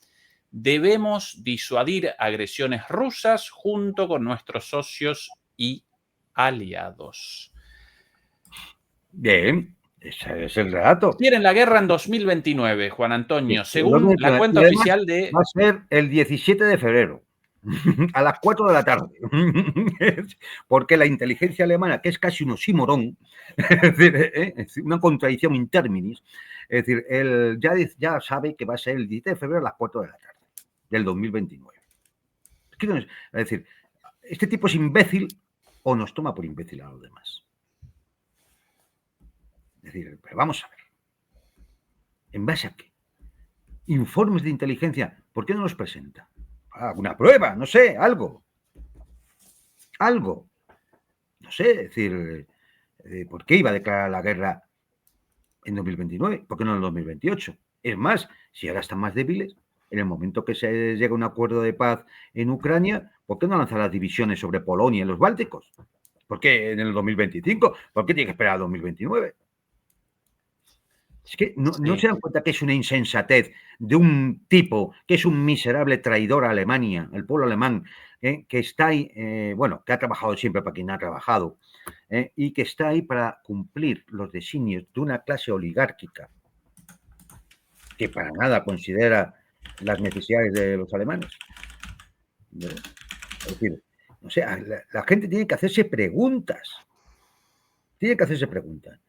[SPEAKER 1] Debemos disuadir agresiones rusas junto con nuestros socios y aliados.
[SPEAKER 2] Bien, ese es el relato.
[SPEAKER 1] Quieren la guerra en 2029, Juan Antonio, según la cuenta oficial de...
[SPEAKER 2] Va a ser el 17 de febrero, a las 4 de la tarde. Porque la inteligencia alemana, que es casi un oxímoron, es una contradicción in terminis, es decir, él ya sabe que va a ser el 17 de febrero a las 4 de la tarde del 2029. Es decir, este tipo es imbécil o nos toma por imbécil a los demás. Es decir, pero vamos a ver. ¿En base a qué? Informes de inteligencia, ¿por qué no los presenta? ¿Alguna prueba? No sé, algo. Algo. No sé, es decir, ¿por qué iba a declarar la guerra en 2029? ¿Por qué no en 2028? Es más, si ahora están más débiles, en el momento que se llega a un acuerdo de paz en Ucrania, ¿por qué no lanzar las divisiones sobre Polonia y los Bálticos? ¿Por qué en el 2025? ¿Por qué tiene que esperar a 2029? Es que no se dan cuenta que es una insensatez de un tipo que es un miserable traidor a Alemania, el pueblo alemán, que está ahí, bueno, que ha trabajado siempre para quien ha trabajado, y que está ahí para cumplir los designios de una clase oligárquica que para nada considera las necesidades de los alemanes. Es decir, o sea, la gente tiene que hacerse preguntas. Tiene que hacerse preguntas.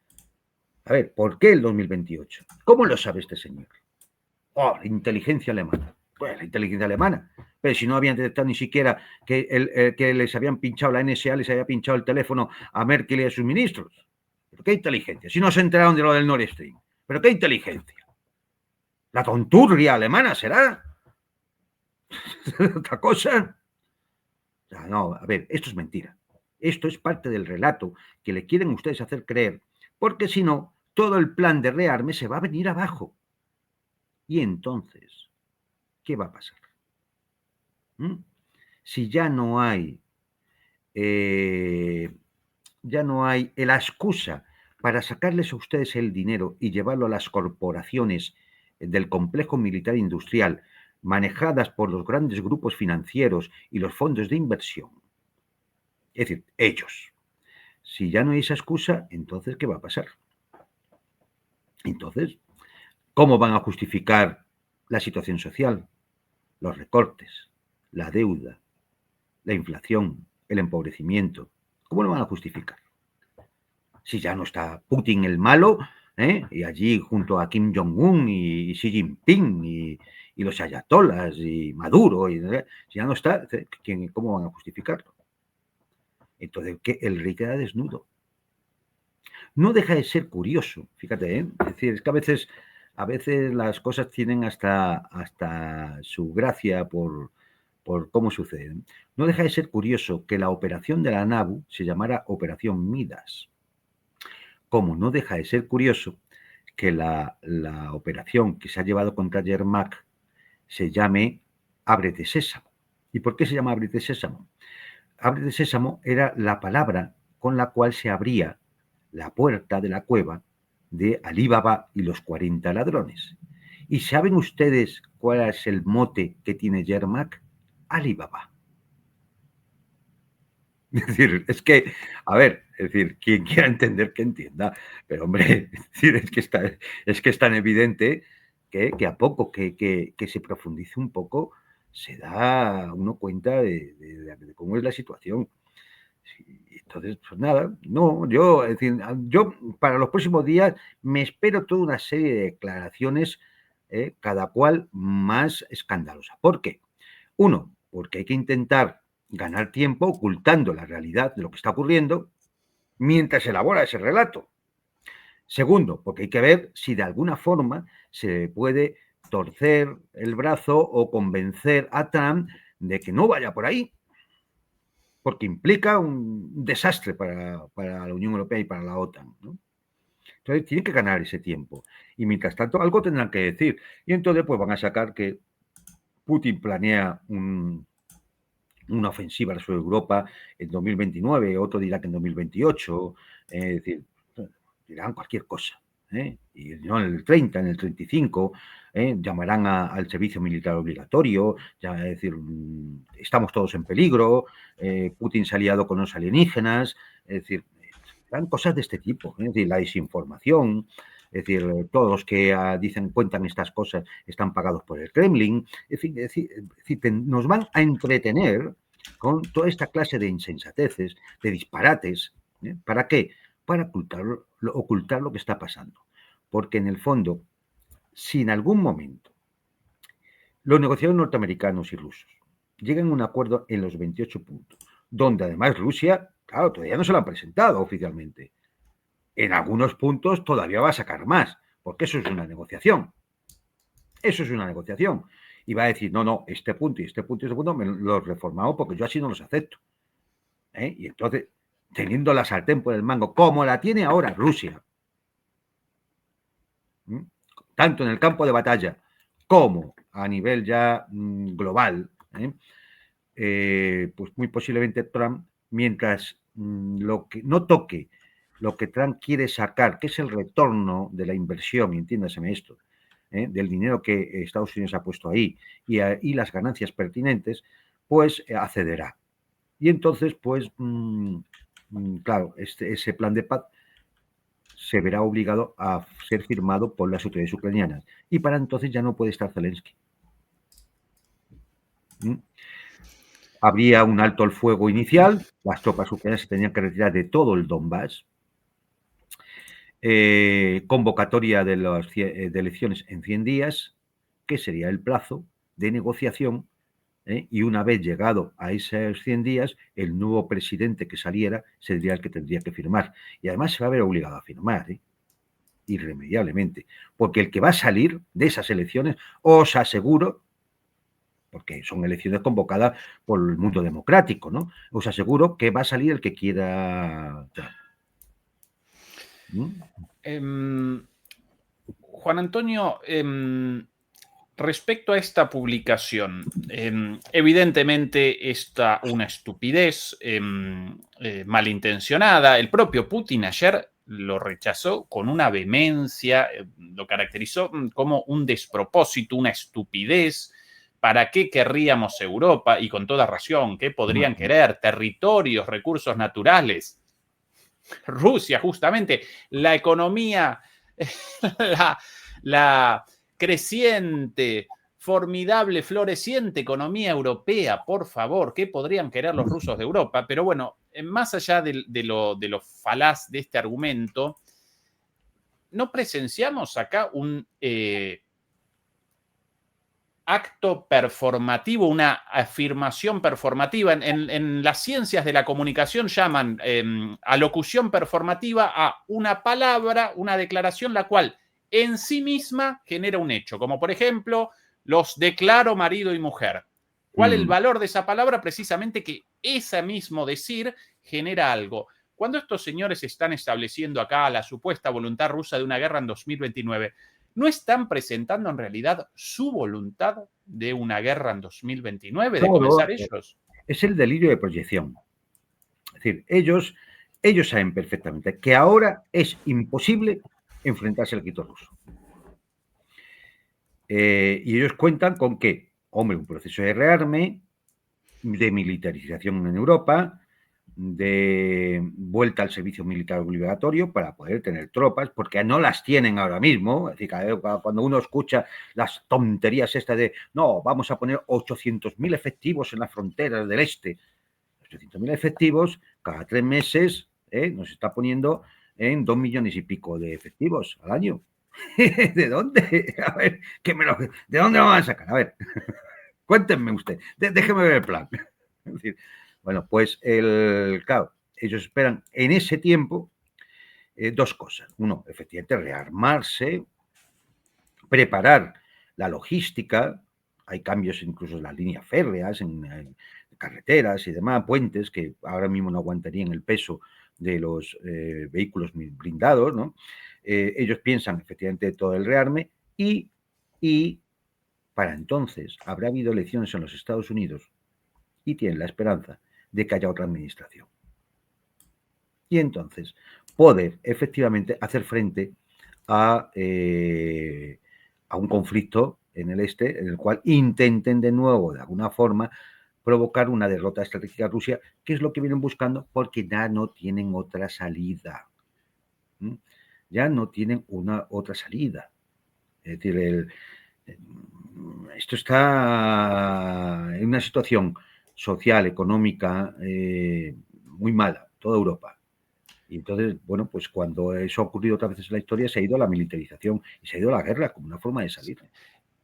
[SPEAKER 2] A ver, ¿por qué el 2028? ¿Cómo lo sabe este señor? Oh, la inteligencia alemana. Pues la inteligencia alemana. Pero si no habían detectado ni siquiera que les habían pinchado, la NSA les había pinchado el teléfono a Merkel y a sus ministros. ¿Pero qué inteligencia? Si no se enteraron de lo del Nord Stream. ¿Pero qué inteligencia? ¿La tonturria alemana será? ¿Otra cosa? No, a ver, esto es mentira. Esto es parte del relato que le quieren ustedes hacer creer, porque si no, todo el plan de rearme se va a venir abajo. Y entonces, ¿qué va a pasar? Si ya no hay la excusa para sacarles a ustedes el dinero y llevarlo a las corporaciones del complejo militar industrial manejadas por los grandes grupos financieros y los fondos de inversión, es decir, ellos. Si ya no hay esa excusa, entonces, ¿qué va a pasar? Entonces, ¿cómo van a justificar la situación social, los recortes, la deuda, la inflación, el empobrecimiento. ¿Cómo lo van a justificar? Si ya no está Putin el malo, y allí junto a Kim Jong-un y Xi Jinping y los ayatolas y Maduro, si ya no está, ¿cómo van a justificarlo? Entonces, el rey queda desnudo. No deja de ser curioso, fíjate, es decir, es que a veces las cosas tienen hasta su gracia por cómo suceden. No deja de ser curioso que la operación de la NABU se llamara Operación Midas. Como no deja de ser curioso que la operación que se ha llevado contra Yermak se llame Ábrete Sésamo. ¿Y por qué se llama Ábrete Sésamo? Ábrete Sésamo era la palabra con la cual se abría la puerta de la cueva de Alí Baba y los 40 ladrones. ¿Y saben ustedes cuál es el mote que tiene Yermak? Alí Baba. Es decir, es que, a ver, es decir, quien quiera entender que entienda, pero hombre, es decir, es que es tan evidente que a poco que se profundice un poco, se da uno cuenta de cómo es la situación. Entonces, pues nada, no, yo para los próximos días me espero toda una serie de declaraciones, cada cual más escandalosa. ¿Por qué? Uno, porque hay que intentar ganar tiempo ocultando la realidad de lo que está ocurriendo mientras se elabora ese relato. Segundo, porque hay que ver si de alguna forma se puede torcer el brazo o convencer a Trump de que no vaya por ahí, porque implica un desastre para la Unión Europea y para la OTAN, ¿no? Entonces tienen que ganar ese tiempo. Y mientras tanto, algo tendrán que decir. Y entonces pues van a sacar que Putin planea una ofensiva sobre Europa en 2029, otro dirá que en 2028, es decir, dirán cualquier cosa. Y no en el 30, en el 35, llamarán al servicio militar obligatorio, es decir, estamos todos en peligro, Putin se ha aliado con los alienígenas, es decir, dan cosas de este tipo, es decir, la desinformación, es decir, todos los que cuentan estas cosas están pagados por el Kremlin, es decir, nos van a entretener con toda esta clase de insensateces, de disparates. ¿Para qué? Para ocultar lo que está pasando. Porque en el fondo, si en algún momento los negociadores norteamericanos y rusos llegan a un acuerdo en los 28 puntos, donde además Rusia, claro, todavía no se lo han presentado oficialmente, en algunos puntos todavía va a sacar más, porque eso es una negociación. Eso es una negociación. Y va a decir, no, este punto y este punto y este punto me los he reformado porque yo así no los acepto. Y entonces, teniendo la sartén por el mango, como la tiene ahora Rusia, tanto en el campo de batalla como a nivel ya global, pues muy posiblemente Trump, mientras lo que no toque lo que Trump quiere sacar, que es el retorno de la inversión, entiéndaseme esto, del dinero que Estados Unidos ha puesto ahí y las ganancias pertinentes, pues accederá. Y entonces, pues, claro, ese plan de paz se verá obligado a ser firmado por las autoridades ucranianas. Y para entonces ya no puede estar Zelensky. Habría un alto el fuego inicial, las tropas ucranianas se tenían que retirar de todo el Donbass, convocatoria de elecciones en 100 días, que sería el plazo de negociación, y una vez llegado a esos 100 días, el nuevo presidente que saliera sería el que tendría que firmar. Y además se va a ver obligado a firmar, irremediablemente, porque el que va a salir de esas elecciones, os aseguro, porque son elecciones convocadas por el mundo democrático, ¿no? Os aseguro que va a salir el que quiera Trump.
[SPEAKER 1] Juan Antonio, respecto a esta publicación, evidentemente está una estupidez malintencionada. El propio Putin ayer lo rechazó con una vehemencia, lo caracterizó como un despropósito, una estupidez. ¿Para qué querríamos Europa? Y con toda razón, ¿qué podrían querer? Territorios, recursos naturales. Rusia, justamente, la economía, la creciente formidable, floreciente economía europea, por favor, ¿qué podrían querer los rusos de Europa? Pero bueno, más allá de lo falaz de este argumento, ¿no presenciamos acá un acto performativo, una afirmación performativa? En las ciencias de la comunicación llaman alocución performativa a una palabra, una declaración, la cual en sí misma genera un hecho, como por ejemplo, los declaro marido y mujer. ¿Cuál es el valor de esa palabra? Precisamente que ese mismo decir genera algo. Cuando estos señores están estableciendo acá la supuesta voluntad rusa de una guerra en 2029, ¿no están presentando en realidad su voluntad de una guerra en 2029, de comenzar ellos?
[SPEAKER 2] Es el delirio de proyección. Es decir, ellos saben perfectamente que ahora es imposible enfrentarse al grito ruso. Y ellos cuentan con que, hombre, un proceso de rearme, de militarización en Europa, de vuelta al servicio militar obligatorio para poder tener tropas, porque no las tienen ahora mismo. Es decir, cuando uno escucha las tonterías estas de no, vamos a poner 800.000 efectivos en las fronteras del este, 800.000 efectivos cada 3 meses, nos está poniendo en 2 millones y pico de efectivos al año. ¿De dónde? A ver, ¿de dónde lo van a sacar? A ver, cuéntenme usted, déjeme ver el plan. Es decir, bueno, pues claro, ellos esperan en ese tiempo 2 cosas. Uno, efectivamente, rearmarse, preparar la logística. Hay cambios incluso en las líneas férreas, en carreteras y demás, puentes que ahora mismo no aguantarían el peso de los vehículos blindados, ¿no? Ellos piensan efectivamente todo el rearme y para entonces habrá habido elecciones en los Estados Unidos y tienen la esperanza de que haya otra administración. Y entonces poder efectivamente hacer frente a un conflicto en el este, en el cual intenten de nuevo, de alguna forma, provocar una derrota estratégica a Rusia, que es lo que vienen buscando, porque ya no tienen otra salida. Ya no tienen otra salida. Es decir, esto está en una situación social, económica, muy mala, toda Europa. Y entonces, bueno, pues cuando eso ha ocurrido otras veces en la historia, se ha ido a la militarización y se ha ido a la guerra como una forma de salir.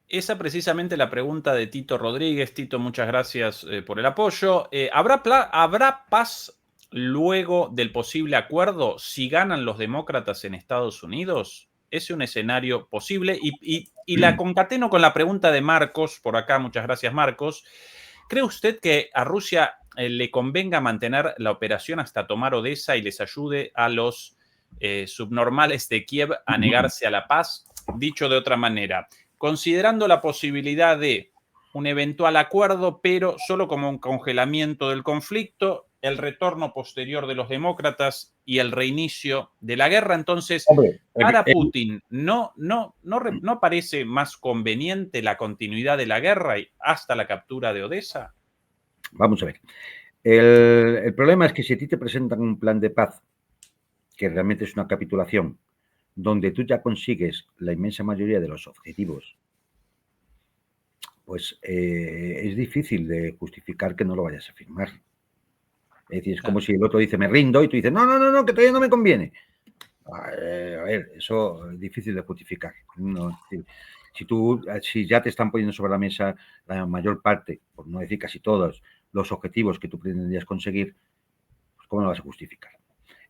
[SPEAKER 1] Esa precisamente la pregunta de Tito Rodríguez. Tito, muchas gracias por el apoyo. ¿Habrá paz luego del posible acuerdo si ganan los demócratas en Estados Unidos? ¿Es un escenario posible? Y la concateno con la pregunta de Marcos, por acá, muchas gracias Marcos. ¿Cree usted que a Rusia le convenga mantener la operación hasta tomar Odessa y les ayude a los subnormales de Kiev a negarse a la paz? Dicho de otra manera, considerando la posibilidad de un eventual acuerdo, pero solo como un congelamiento del conflicto, el retorno posterior de los demócratas y el reinicio de la guerra, entonces, para Putin, ¿no parece más conveniente la continuidad de la guerra y hasta la captura de Odessa?
[SPEAKER 2] Vamos a ver. El problema es que si a ti te presentan un plan de paz, que realmente es una capitulación, donde tú ya consigues la inmensa mayoría de los objetivos, pues es difícil de justificar que no lo vayas a firmar. Es decir, es como si el otro dice, me rindo, y tú dices, no, que todavía no me conviene. A ver, eso es difícil de justificar. No, si ya te están poniendo sobre la mesa la mayor parte, por no decir casi todos, los objetivos que tú pretendías conseguir, pues ¿cómo lo vas a justificar?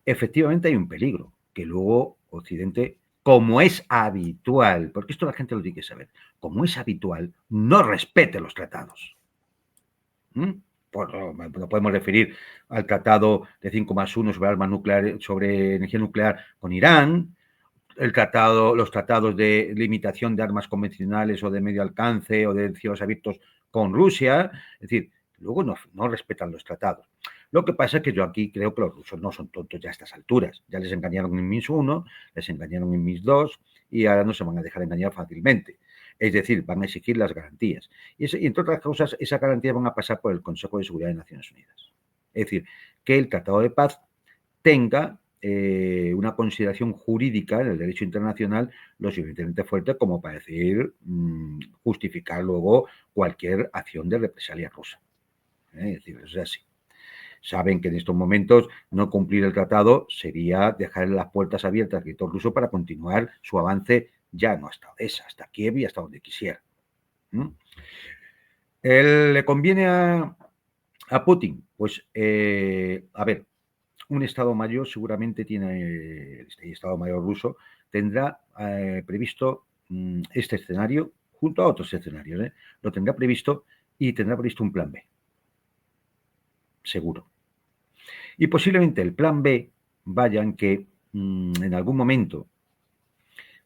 [SPEAKER 2] Efectivamente hay un peligro, que luego Occidente, como es habitual, porque esto la gente lo tiene que saber, como es habitual, no respete los tratados. Pues no podemos referir al tratado de 5+1 sobre armas nucleares, sobre energía nuclear con Irán, los tratados de limitación de armas convencionales o de medio alcance o de cielos abiertos con Rusia. Es decir, luego no respetan los tratados. Lo que pasa es que yo aquí creo que los rusos no son tontos ya a estas alturas. Ya les engañaron en Minsk 1, les engañaron en Minsk 2 y ahora no se van a dejar engañar fácilmente. Es decir, van a exigir las garantías. Y entre otras cosas, esas garantías van a pasar por el Consejo de Seguridad de Naciones Unidas. Es decir, que el Tratado de Paz tenga una consideración jurídica en el derecho internacional lo suficientemente fuerte como para decir justificar luego cualquier acción de represalia rusa. Es decir, es así. Saben que en estos momentos no cumplir el tratado sería dejar las puertas abiertas al territorio ruso para continuar su avance ya no hasta Odessa, hasta Kiev y hasta donde quisiera. ¿Le conviene a Putin? Pues, a ver, un Estado Mayor seguramente tiene, el Estado Mayor ruso tendrá previsto este escenario junto a otros escenarios. Lo tendrá previsto y tendrá previsto un plan B. Seguro. Y posiblemente el plan B vaya en que en algún momento,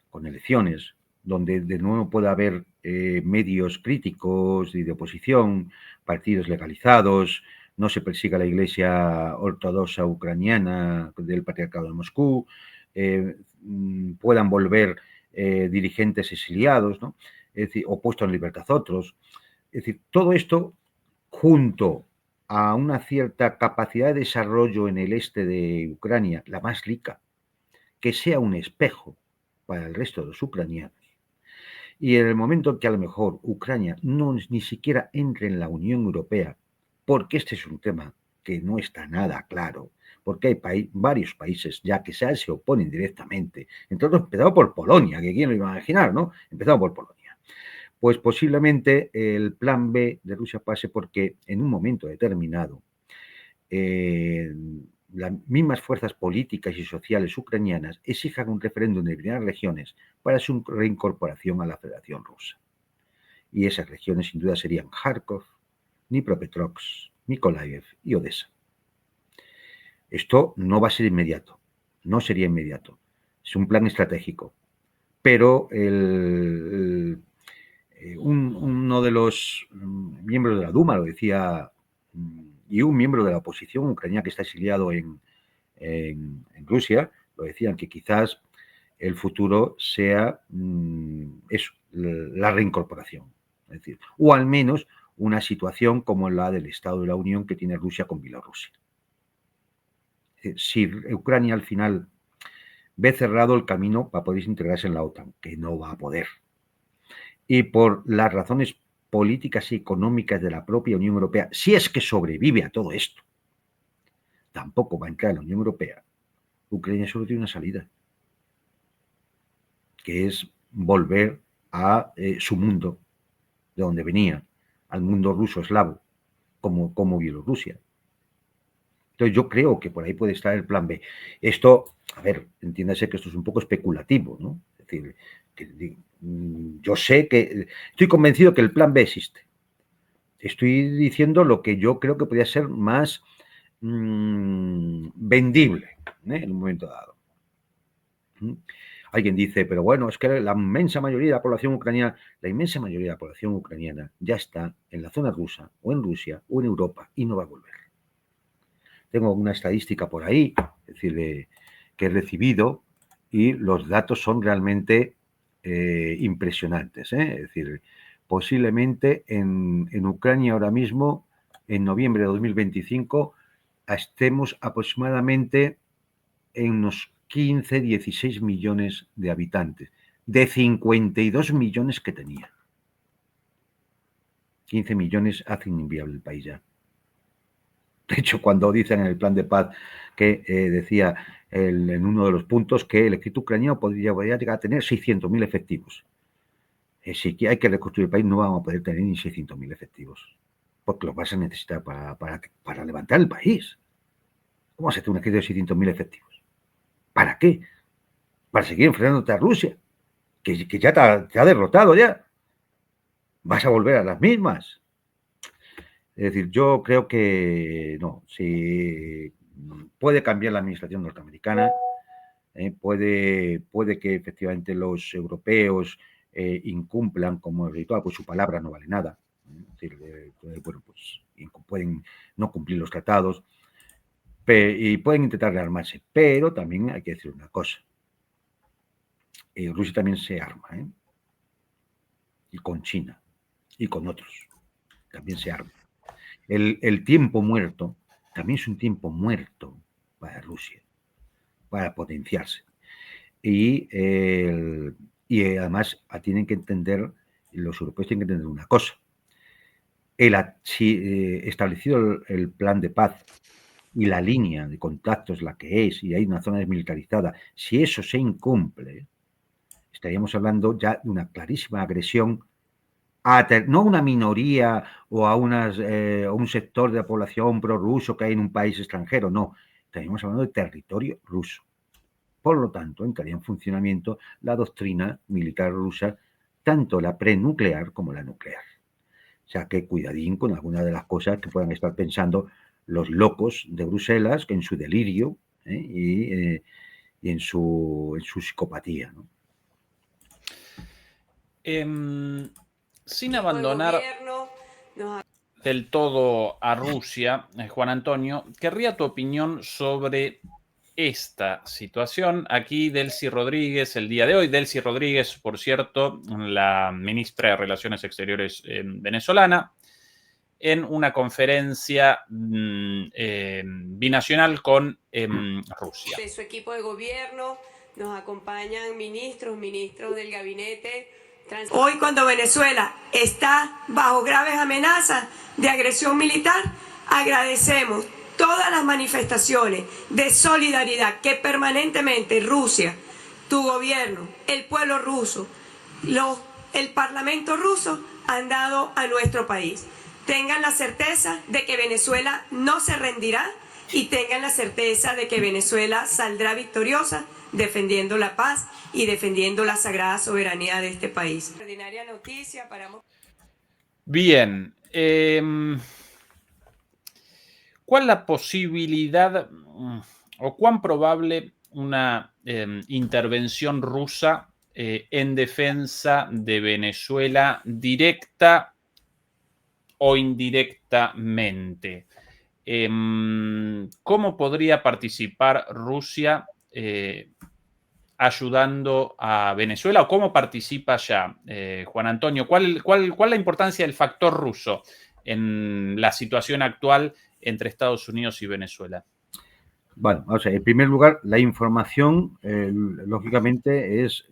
[SPEAKER 2] con elecciones, donde de nuevo pueda haber medios críticos y de oposición, partidos legalizados, no se persiga la Iglesia ortodoxa ucraniana del Patriarcado de Moscú, puedan volver dirigentes exiliados, ¿no? Es decir, o puestos en libertad otros. Es decir, todo esto junto a una cierta capacidad de desarrollo en el este de Ucrania, la más rica, que sea un espejo para el resto de los ucranianos. Y en el momento en que a lo mejor Ucrania no ni siquiera entre en la Unión Europea, porque este es un tema que no está nada claro, porque hay varios países ya que se oponen directamente, entre otros empezado por Polonia, que quién lo iba a imaginar, ¿no? Empezado por Polonia. Pues posiblemente el plan B de Rusia pase porque en un momento determinado las mismas fuerzas políticas y sociales ucranianas exijan un referéndum de determinadas regiones para su reincorporación a la Federación Rusa. Y esas regiones sin duda serían Kharkov, Dnipropetrovsk, Mykolaiv y Odessa. Esto no va a ser inmediato, no sería inmediato, es un plan estratégico, pero uno de los miembros de la Duma lo decía, y un miembro de la oposición ucraniana que está exiliado en Rusia, lo decían, que quizás el futuro sea eso, la reincorporación, es decir, o al menos una situación como la del Estado de la Unión que tiene Rusia con Bielorrusia. Es decir, si Ucrania al final ve cerrado el camino para poder integrarse en la OTAN, que no va a poder, y por las razones políticas y económicas de la propia Unión Europea, si es que sobrevive a todo esto, tampoco va a entrar en la Unión Europea, Ucrania solo tiene una salida, que es volver a su mundo, de donde venía, al mundo ruso eslavo, como Bielorrusia. Entonces yo creo que por ahí puede estar el plan B. Esto, a ver, entiéndase que esto es un poco especulativo, ¿no? Es decir, yo sé que, estoy convencido que el plan B existe. Estoy diciendo lo que yo creo que podría ser más vendible en un momento dado. Alguien dice, pero bueno, es que la inmensa mayoría de la población ucraniana ya está en la zona rusa, o en Rusia, o en Europa, y no va a volver. Tengo una estadística por ahí, es decir, que he recibido, y los datos son realmente impresionantes. Es decir, posiblemente en Ucrania ahora mismo, en noviembre de 2025, estemos aproximadamente en unos 15, 16 millones de habitantes, de 52 millones que tenía. 15 millones hacen inviable el país ya. De hecho, cuando dicen en el plan de paz que decía en uno de los puntos que el ejército ucraniano podría llegar a tener 600.000 efectivos. Si hay que reconstruir el país, no vamos a poder tener ni 600.000 efectivos, porque los vas a necesitar para levantar el país. ¿Cómo vas a tener un ejército de 600.000 efectivos? ¿Para qué? Para seguir enfrentándote a Rusia, que ya te ha derrotado ya. Vas a volver a las mismas. Es decir, yo creo que no, si puede cambiar la administración norteamericana, puede que efectivamente los europeos incumplan como ritual, pues su palabra no vale nada. Es decir, bueno, pues pueden no cumplir los tratados y pueden intentar rearmarse, pero también hay que decir una cosa. Rusia también se arma, y con China y con otros también se arma. El tiempo muerto también es un tiempo muerto para Rusia. para potenciarse. Y además tienen que entender, los europeos tienen que entender una cosa. Si establecido el plan de paz y la línea de contactos la que es, y hay una zona desmilitarizada, si eso se incumple, estaríamos hablando ya de una clarísima agresión no a una minoría o a un sector de la población prorruso que hay en un país extranjero, no, estaríamos hablando de territorio ruso. Por lo tanto, entraría en funcionamiento la doctrina militar rusa, tanto la prenuclear como la nuclear. O sea que cuidadín con algunas de las cosas que puedan estar pensando los locos de Bruselas, que en su delirio y en su psicopatía, ¿no?
[SPEAKER 1] Sin abandonar del todo a Rusia, Juan Antonio, querría tu opinión sobre esta situación. Aquí Delcy Rodríguez, el día de hoy, Delcy Rodríguez, por cierto, la ministra de Relaciones Exteriores venezolana, en una conferencia binacional con Rusia.
[SPEAKER 4] De su equipo de gobierno nos acompañan ministros del gabinete. Hoy, cuando Venezuela está bajo graves amenazas de agresión militar, agradecemos todas las manifestaciones de solidaridad que permanentemente Rusia, tu gobierno, el pueblo ruso, el parlamento ruso han dado a nuestro país. Tengan la certeza de que Venezuela no se rendirá y tengan la certeza de que Venezuela saldrá victoriosa defendiendo la paz y defendiendo la sagrada soberanía de este país. Extraordinaria noticia para...
[SPEAKER 1] Bien. ¿Cuál es la posibilidad o cuán probable una intervención rusa en defensa de Venezuela directa o indirectamente? ¿Cómo podría participar Rusia ayudando a Venezuela o cómo participa ya? Juan Antonio, ¿cuál es la importancia del factor ruso en la situación actual entre Estados Unidos y Venezuela?
[SPEAKER 2] Bueno, o sea, en primer lugar, la información, lógicamente, es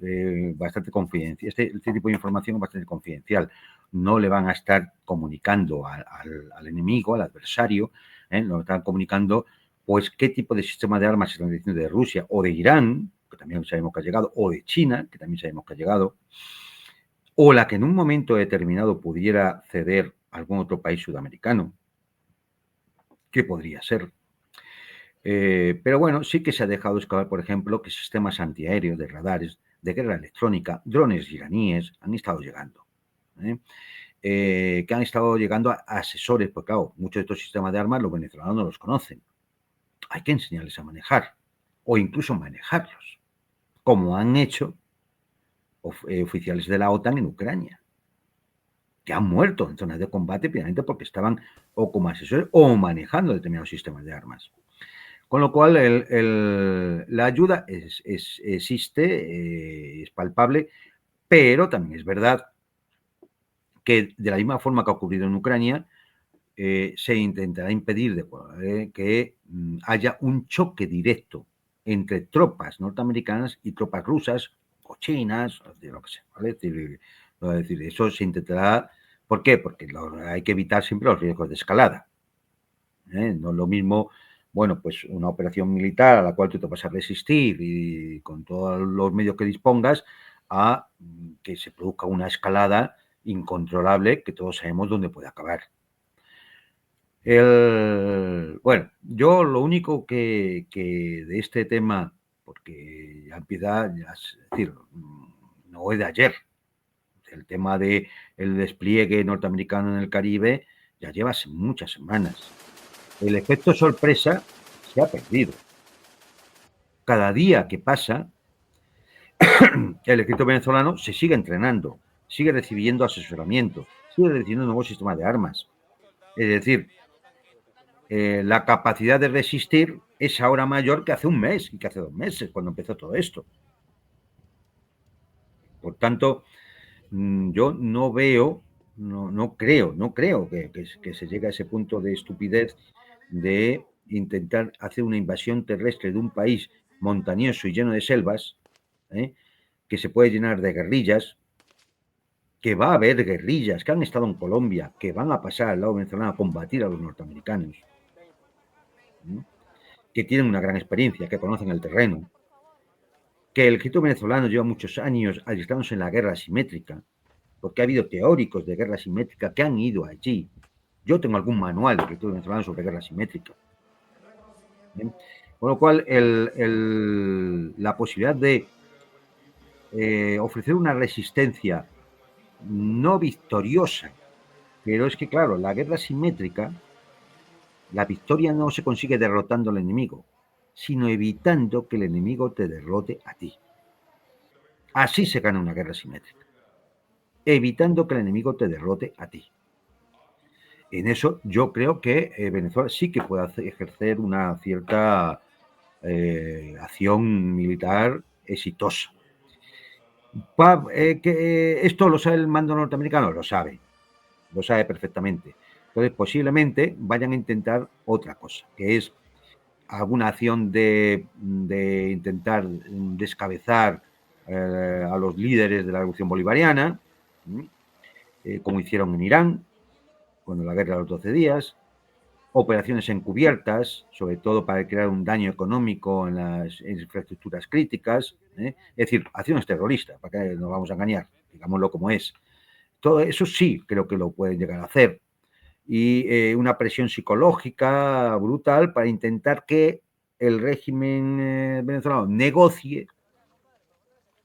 [SPEAKER 2] bastante confidencial. Este tipo de información es bastante confidencial. No le van a estar comunicando al enemigo, al adversario, lo están comunicando, pues, qué tipo de sistema de armas se están diciendo de Rusia o de Irán, que también sabemos que ha llegado, o de China, que también sabemos que ha llegado, o la que en un momento determinado pudiera ceder a algún otro país sudamericano, que podría ser. Pero bueno, sí que se ha dejado escapar, por ejemplo, que sistemas antiaéreos, de radares, de guerra electrónica, drones iraníes han estado llegando. Que han estado llegando a asesores, porque claro, muchos de estos sistemas de armas los venezolanos no los conocen. Hay que enseñarles a manejar o incluso manejarlos, como han hecho oficiales de la OTAN en Ucrania, que han muerto en zonas de combate precisamente porque estaban o como asesores o manejando determinados sistemas de armas. Con lo cual, la ayuda existe, es palpable, pero también es verdad que de la misma forma que ha ocurrido en Ucrania, se intentará impedir que haya un choque directo entre tropas norteamericanas y tropas rusas o chinas, de lo que sea, ¿vale? Es decir, eso se intentará. ¿Por qué? Porque hay que evitar siempre los riesgos de escalada. No es lo mismo, bueno, pues una operación militar a la cual tú te vas a resistir y con todos los medios que dispongas, a que se produzca una escalada incontrolable que todos sabemos dónde puede acabar. Bueno, yo lo único que de este tema, porque ya empieza, es decir, no es de ayer, el tema del despliegue norteamericano en el Caribe ya lleva muchas semanas. El efecto sorpresa se ha perdido. Cada día que pasa, el ejército venezolano se sigue entrenando, sigue recibiendo asesoramiento, sigue recibiendo nuevos sistemas de armas. Es decir, la capacidad de resistir es ahora mayor que hace un mes y que hace 2 meses, cuando empezó todo esto. Por tanto, yo no veo, no creo que se llegue a ese punto de estupidez de intentar hacer una invasión terrestre de un país montañoso y lleno de selvas, que se puede llenar de guerrillas, que va a haber guerrillas que han estado en Colombia, que van a pasar al lado venezolano a combatir a los norteamericanos, que tienen una gran experiencia, que conocen el terreno, que el ejército venezolano lleva muchos años alistándose en la guerra asimétrica, porque ha habido teóricos de guerra asimétrica que han ido allí. Yo tengo algún manual del ejército venezolano sobre guerra asimétrica. ¿Bien? Con lo cual, la posibilidad de ofrecer una resistencia no victoriosa, pero es que, claro, la guerra asimétrica, la victoria no se consigue derrotando al enemigo, sino evitando que el enemigo te derrote a ti. Así se gana una guerra asimétrica, evitando que el enemigo te derrote a ti. En eso yo creo que Venezuela sí que puede ejercer una cierta acción militar exitosa. ¿Esto lo sabe el mando norteamericano? Lo sabe perfectamente. Entonces, posiblemente vayan a intentar otra cosa, que es alguna acción de intentar descabezar a los líderes de la revolución bolivariana, como hicieron en Irán, con la guerra de los 12 días, operaciones encubiertas, sobre todo para crear un daño económico en las infraestructuras críticas, es decir, acciones terroristas, para que nos vamos a engañar, digámoslo como es. Todo eso sí creo que lo pueden llegar a hacer. Y una presión psicológica brutal para intentar que el régimen venezolano negocie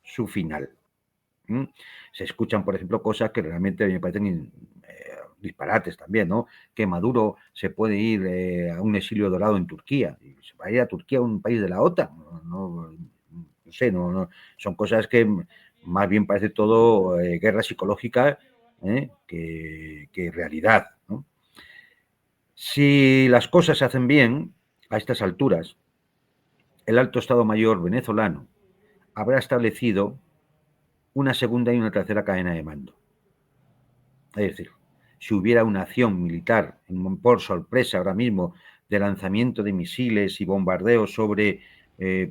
[SPEAKER 2] su final. Se escuchan, por ejemplo, cosas que realmente me parecen disparates también, ¿no? Que Maduro se puede ir a un exilio dorado en Turquía. Y se va a ir a Turquía, un país de la OTAN. No sé, son cosas que más bien parece todo guerra psicológica que realidad, ¿no? Si las cosas se hacen bien, a estas alturas, el Alto Estado Mayor venezolano habrá establecido una segunda y una tercera cadena de mando. Es decir, si hubiera una acción militar por sorpresa ahora mismo de lanzamiento de misiles y bombardeos sobre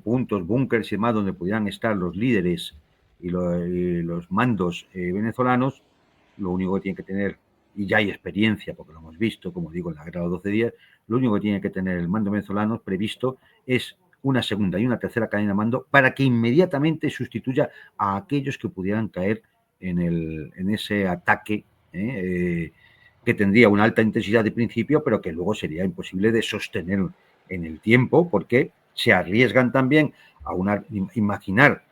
[SPEAKER 2] puntos, búnkers y demás donde pudieran estar los líderes y los mandos venezolanos, lo único que tiene que tener, y ya hay experiencia porque lo hemos visto, como digo, en la guerra de los 12 días, lo único que tiene que tener el mando venezolano previsto es una segunda y una tercera cadena de mando para que inmediatamente sustituya a aquellos que pudieran caer en ese ataque que tendría una alta intensidad de principio, pero que luego sería imposible de sostener en el tiempo, porque se arriesgan también a imaginar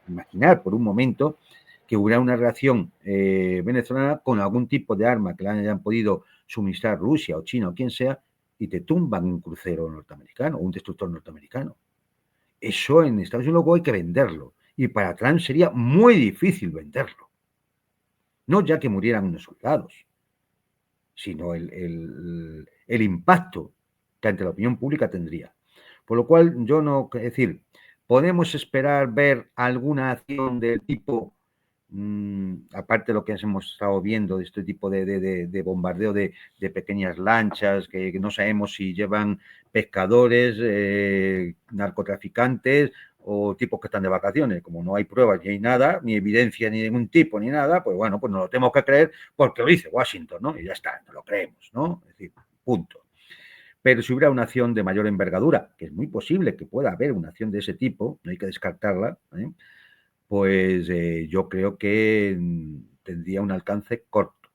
[SPEAKER 2] por un momento que hubiera una reacción venezolana con algún tipo de arma que le hayan podido suministrar Rusia o China o quien sea, y te tumban un crucero norteamericano o un destructor norteamericano. Eso en Estados Unidos luego hay que venderlo, y para Trump sería muy difícil venderlo. No ya que murieran unos soldados, sino el impacto que ante la opinión pública tendría. Por lo cual, yo no, es decir, podemos esperar ver alguna acción del tipo, aparte de lo que hemos estado viendo, de este tipo de bombardeo de pequeñas lanchas que no sabemos si llevan pescadores, narcotraficantes o tipos que están de vacaciones. Como no hay pruebas ni hay nada, ni evidencia ni de ningún tipo ni nada, pues bueno, pues no lo tenemos que creer porque lo dice Washington, ¿no? Y ya está, no lo creemos, ¿no? Es decir, punto. Pero si hubiera una acción de mayor envergadura, que es muy posible que pueda haber una acción de ese tipo, no hay que descartarla, pues yo creo que tendría un alcance corto.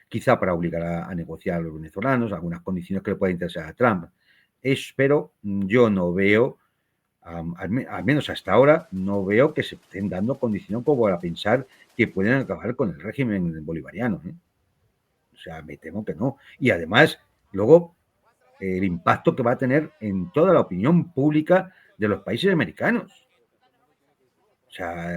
[SPEAKER 2] Quizá para obligar a negociar a los venezolanos, algunas condiciones que le puedan interesar a Trump. Pero yo no veo, al menos hasta ahora, no veo que se estén dando condiciones como para pensar que pueden acabar con el régimen bolivariano. O sea, me temo que no. Y además, luego, el impacto que va a tener en toda la opinión pública de los países americanos. O sea,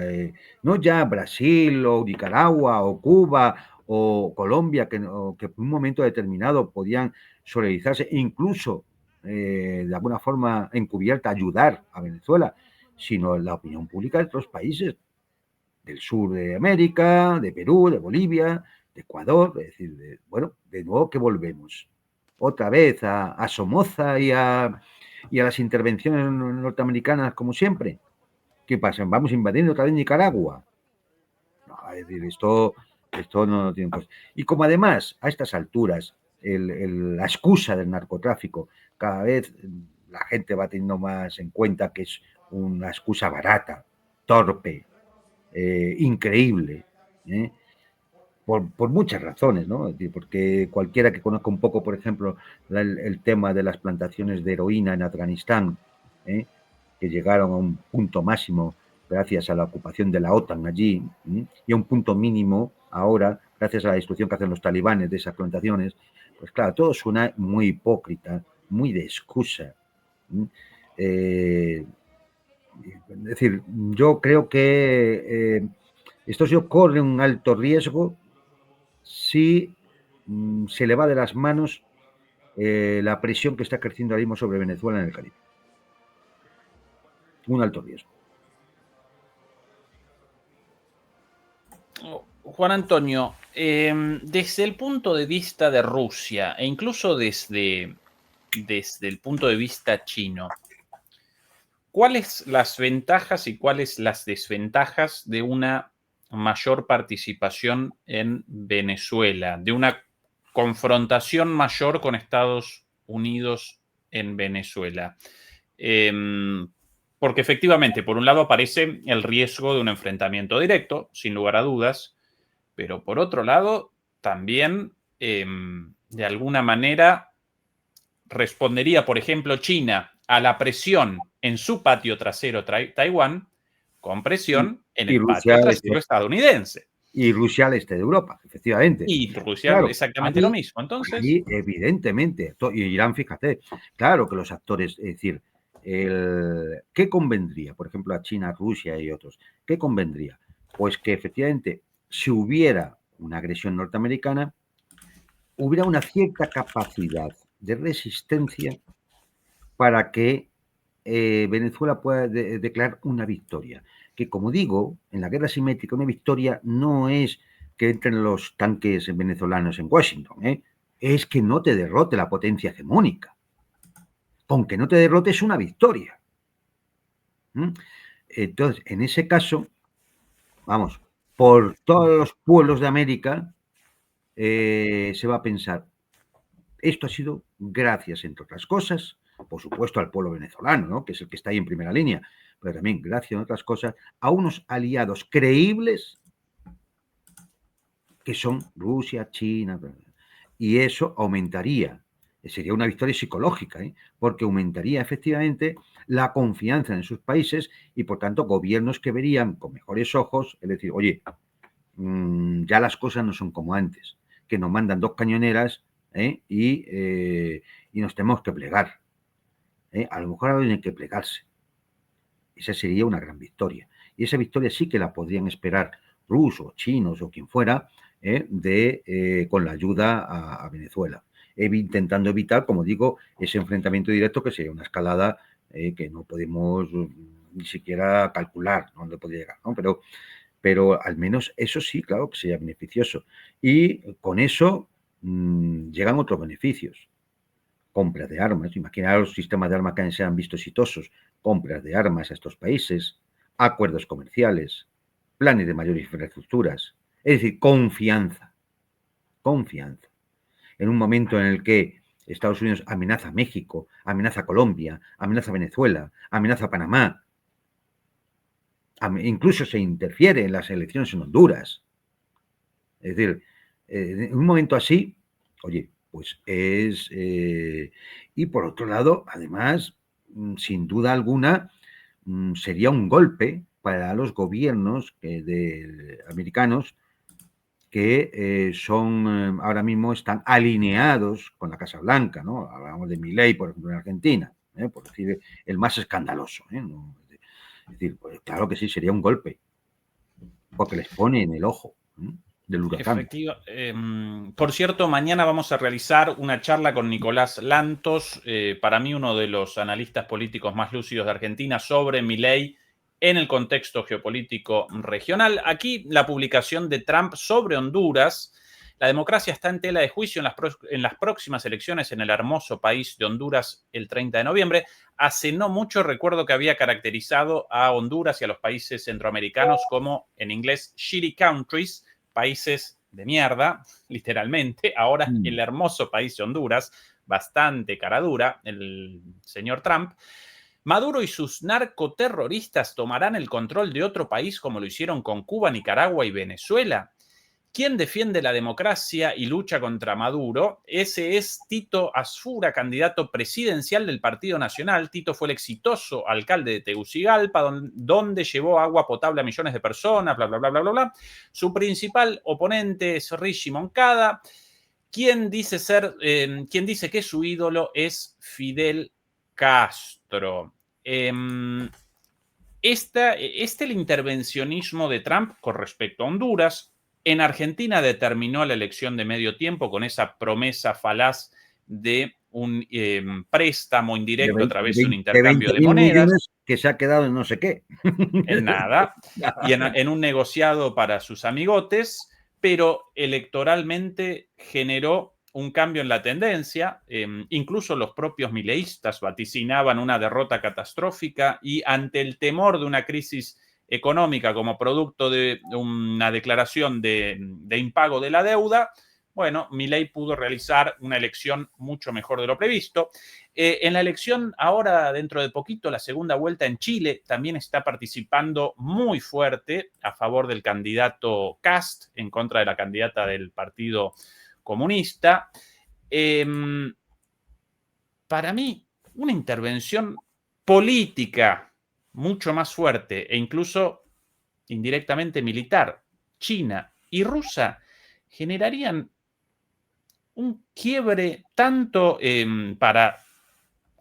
[SPEAKER 2] no ya Brasil o Nicaragua o Cuba o Colombia, que por un momento determinado podían solidarizarse, incluso de alguna forma encubierta ayudar a Venezuela, sino la opinión pública de otros países del sur de América, de Perú, de Bolivia, de Ecuador. Es decir, bueno, de nuevo que volvemos otra vez a Somoza y a y a las intervenciones norteamericanas como siempre. ¿Qué pasa? ¿Vamos invadiendo otra vez Nicaragua? No, es decir, esto no tiene pues. Y como además, a estas alturas, la excusa del narcotráfico, cada vez la gente va teniendo más en cuenta que es una excusa barata, torpe, increíble, por muchas razones, ¿no? Es decir, porque cualquiera que conozca un poco, por ejemplo, el tema de las plantaciones de heroína en Afganistán, que llegaron a un punto máximo gracias a la ocupación de la OTAN allí, y a un punto mínimo ahora, gracias a la destrucción que hacen los talibanes de esas plantaciones, pues claro, todo suena muy hipócrita, muy de excusa. Es decir, yo creo que esto se corre un alto riesgo si se le va de las manos la presión que está creciendo ahora mismo sobre Venezuela en el Caribe. Un alto riesgo.
[SPEAKER 1] Juan Antonio, desde el punto de vista de Rusia e incluso desde el punto de vista chino, ¿cuáles las ventajas y cuáles las desventajas de una mayor participación en Venezuela, de una confrontación mayor con Estados Unidos en Venezuela? Porque efectivamente, por un lado aparece el riesgo de un enfrentamiento directo, sin lugar a dudas, pero por otro lado, también de alguna manera respondería, por ejemplo, China a la presión en su patio trasero Taiwán con presión en el patio trasero estadounidense.
[SPEAKER 2] Y Rusia al este de Europa, efectivamente.
[SPEAKER 1] Y Rusia, claro, exactamente lo mismo. Entonces,
[SPEAKER 2] allí, evidentemente, y Irán, fíjate, claro que los actores, es decir, ¿qué convendría, por ejemplo, a China, Rusia y otros? ¿Qué convendría? Pues que efectivamente, si hubiera una agresión norteamericana, hubiera una cierta capacidad de resistencia para que Venezuela pueda declarar una victoria. Que, como digo, en la guerra simétrica una victoria no es que entren los tanques venezolanos en Washington, es que no te derrote la potencia hegemónica. Con que no te derrote es una victoria. Entonces, en ese caso, vamos, por todos los pueblos de América se va a pensar, esto ha sido gracias, entre otras cosas, por supuesto, al pueblo venezolano, ¿no?, que es el que está ahí en primera línea, pero también, gracias a otras cosas, a unos aliados creíbles que son Rusia, China, y eso aumentaría, sería una victoria psicológica, porque aumentaría efectivamente la confianza en sus países y, por tanto, gobiernos que verían con mejores ojos, es decir, oye, ya las cosas no son como antes, que nos mandan 2 cañoneras y nos tenemos que plegar. A lo mejor ahora tienen que plegarse. Esa sería una gran victoria. Y esa victoria sí que la podrían esperar rusos, chinos o quien fuera, con la ayuda a Venezuela, intentando evitar, como digo, ese enfrentamiento directo que sería una escalada que no podemos ni siquiera calcular dónde podría llegar, ¿no? Pero al menos eso sí, claro, que sería beneficioso. Y con eso llegan otros beneficios. Compras de armas, imaginar los sistemas de armas que se han visto exitosos, compras de armas a estos países, acuerdos comerciales, planes de mayores infraestructuras, es decir, confianza. En un momento en el que Estados Unidos amenaza a México, amenaza a Colombia, amenaza a Venezuela, amenaza a Panamá, incluso se interfiere en las elecciones en Honduras. Es decir, en un momento así, oye, pues es... y por otro lado, además, sin duda alguna, sería un golpe para los gobiernos americanos que son ahora mismo están alineados con la Casa Blanca, ¿no? Hablamos de Milei, por ejemplo, en Argentina, por decir el más escandaloso, ¿no? Es decir, pues claro que sí, sería un golpe, porque les pone en el ojo del huracán.
[SPEAKER 1] Por cierto, mañana vamos a realizar una charla con Nicolás Lantos, para mí uno de los analistas políticos más lúcidos de Argentina, sobre Milei en el contexto geopolítico regional. Aquí la publicación de Trump sobre Honduras La democracia está en tela de juicio en las próximas elecciones en el hermoso país de Honduras el 30 de noviembre. Hace no mucho recuerdo que había caracterizado a Honduras y a los países centroamericanos como, en inglés, shitty countries, países de mierda, literalmente. Ahora el hermoso país de Honduras, bastante cara dura, el señor Trump. Maduro y sus narcoterroristas tomarán el control de otro país como lo hicieron con Cuba, Nicaragua y Venezuela. ¿Quién defiende la democracia y lucha contra Maduro? Ese es Tito Asfura, candidato presidencial del Partido Nacional. Tito fue el exitoso alcalde de Tegucigalpa, donde llevó agua potable a millones de personas, bla, bla, bla, bla, bla, bla. Su principal oponente es Richie Moncada, quien dice que su ídolo es Fidel Castro. El intervencionismo de Trump con respecto a Honduras. En Argentina determinó la elección de medio tiempo con esa promesa falaz de un préstamo indirecto a través de un intercambio de monedas.
[SPEAKER 2] Que se ha quedado en no sé qué.
[SPEAKER 1] En nada. Y en un negociado para sus amigotes, pero electoralmente generó un cambio en la tendencia. Incluso los propios mileístas vaticinaban una derrota catastrófica y ante el temor de una crisis económica como producto de una declaración de impago de la deuda, bueno, Milei pudo realizar una elección mucho mejor de lo previsto. En la elección ahora, dentro de poquito, la segunda vuelta en Chile, también está participando muy fuerte a favor del candidato Kast, en contra de la candidata del Partido Comunista. Para mí, una intervención política mucho más fuerte e incluso indirectamente militar, China y rusa, generarían un quiebre tanto para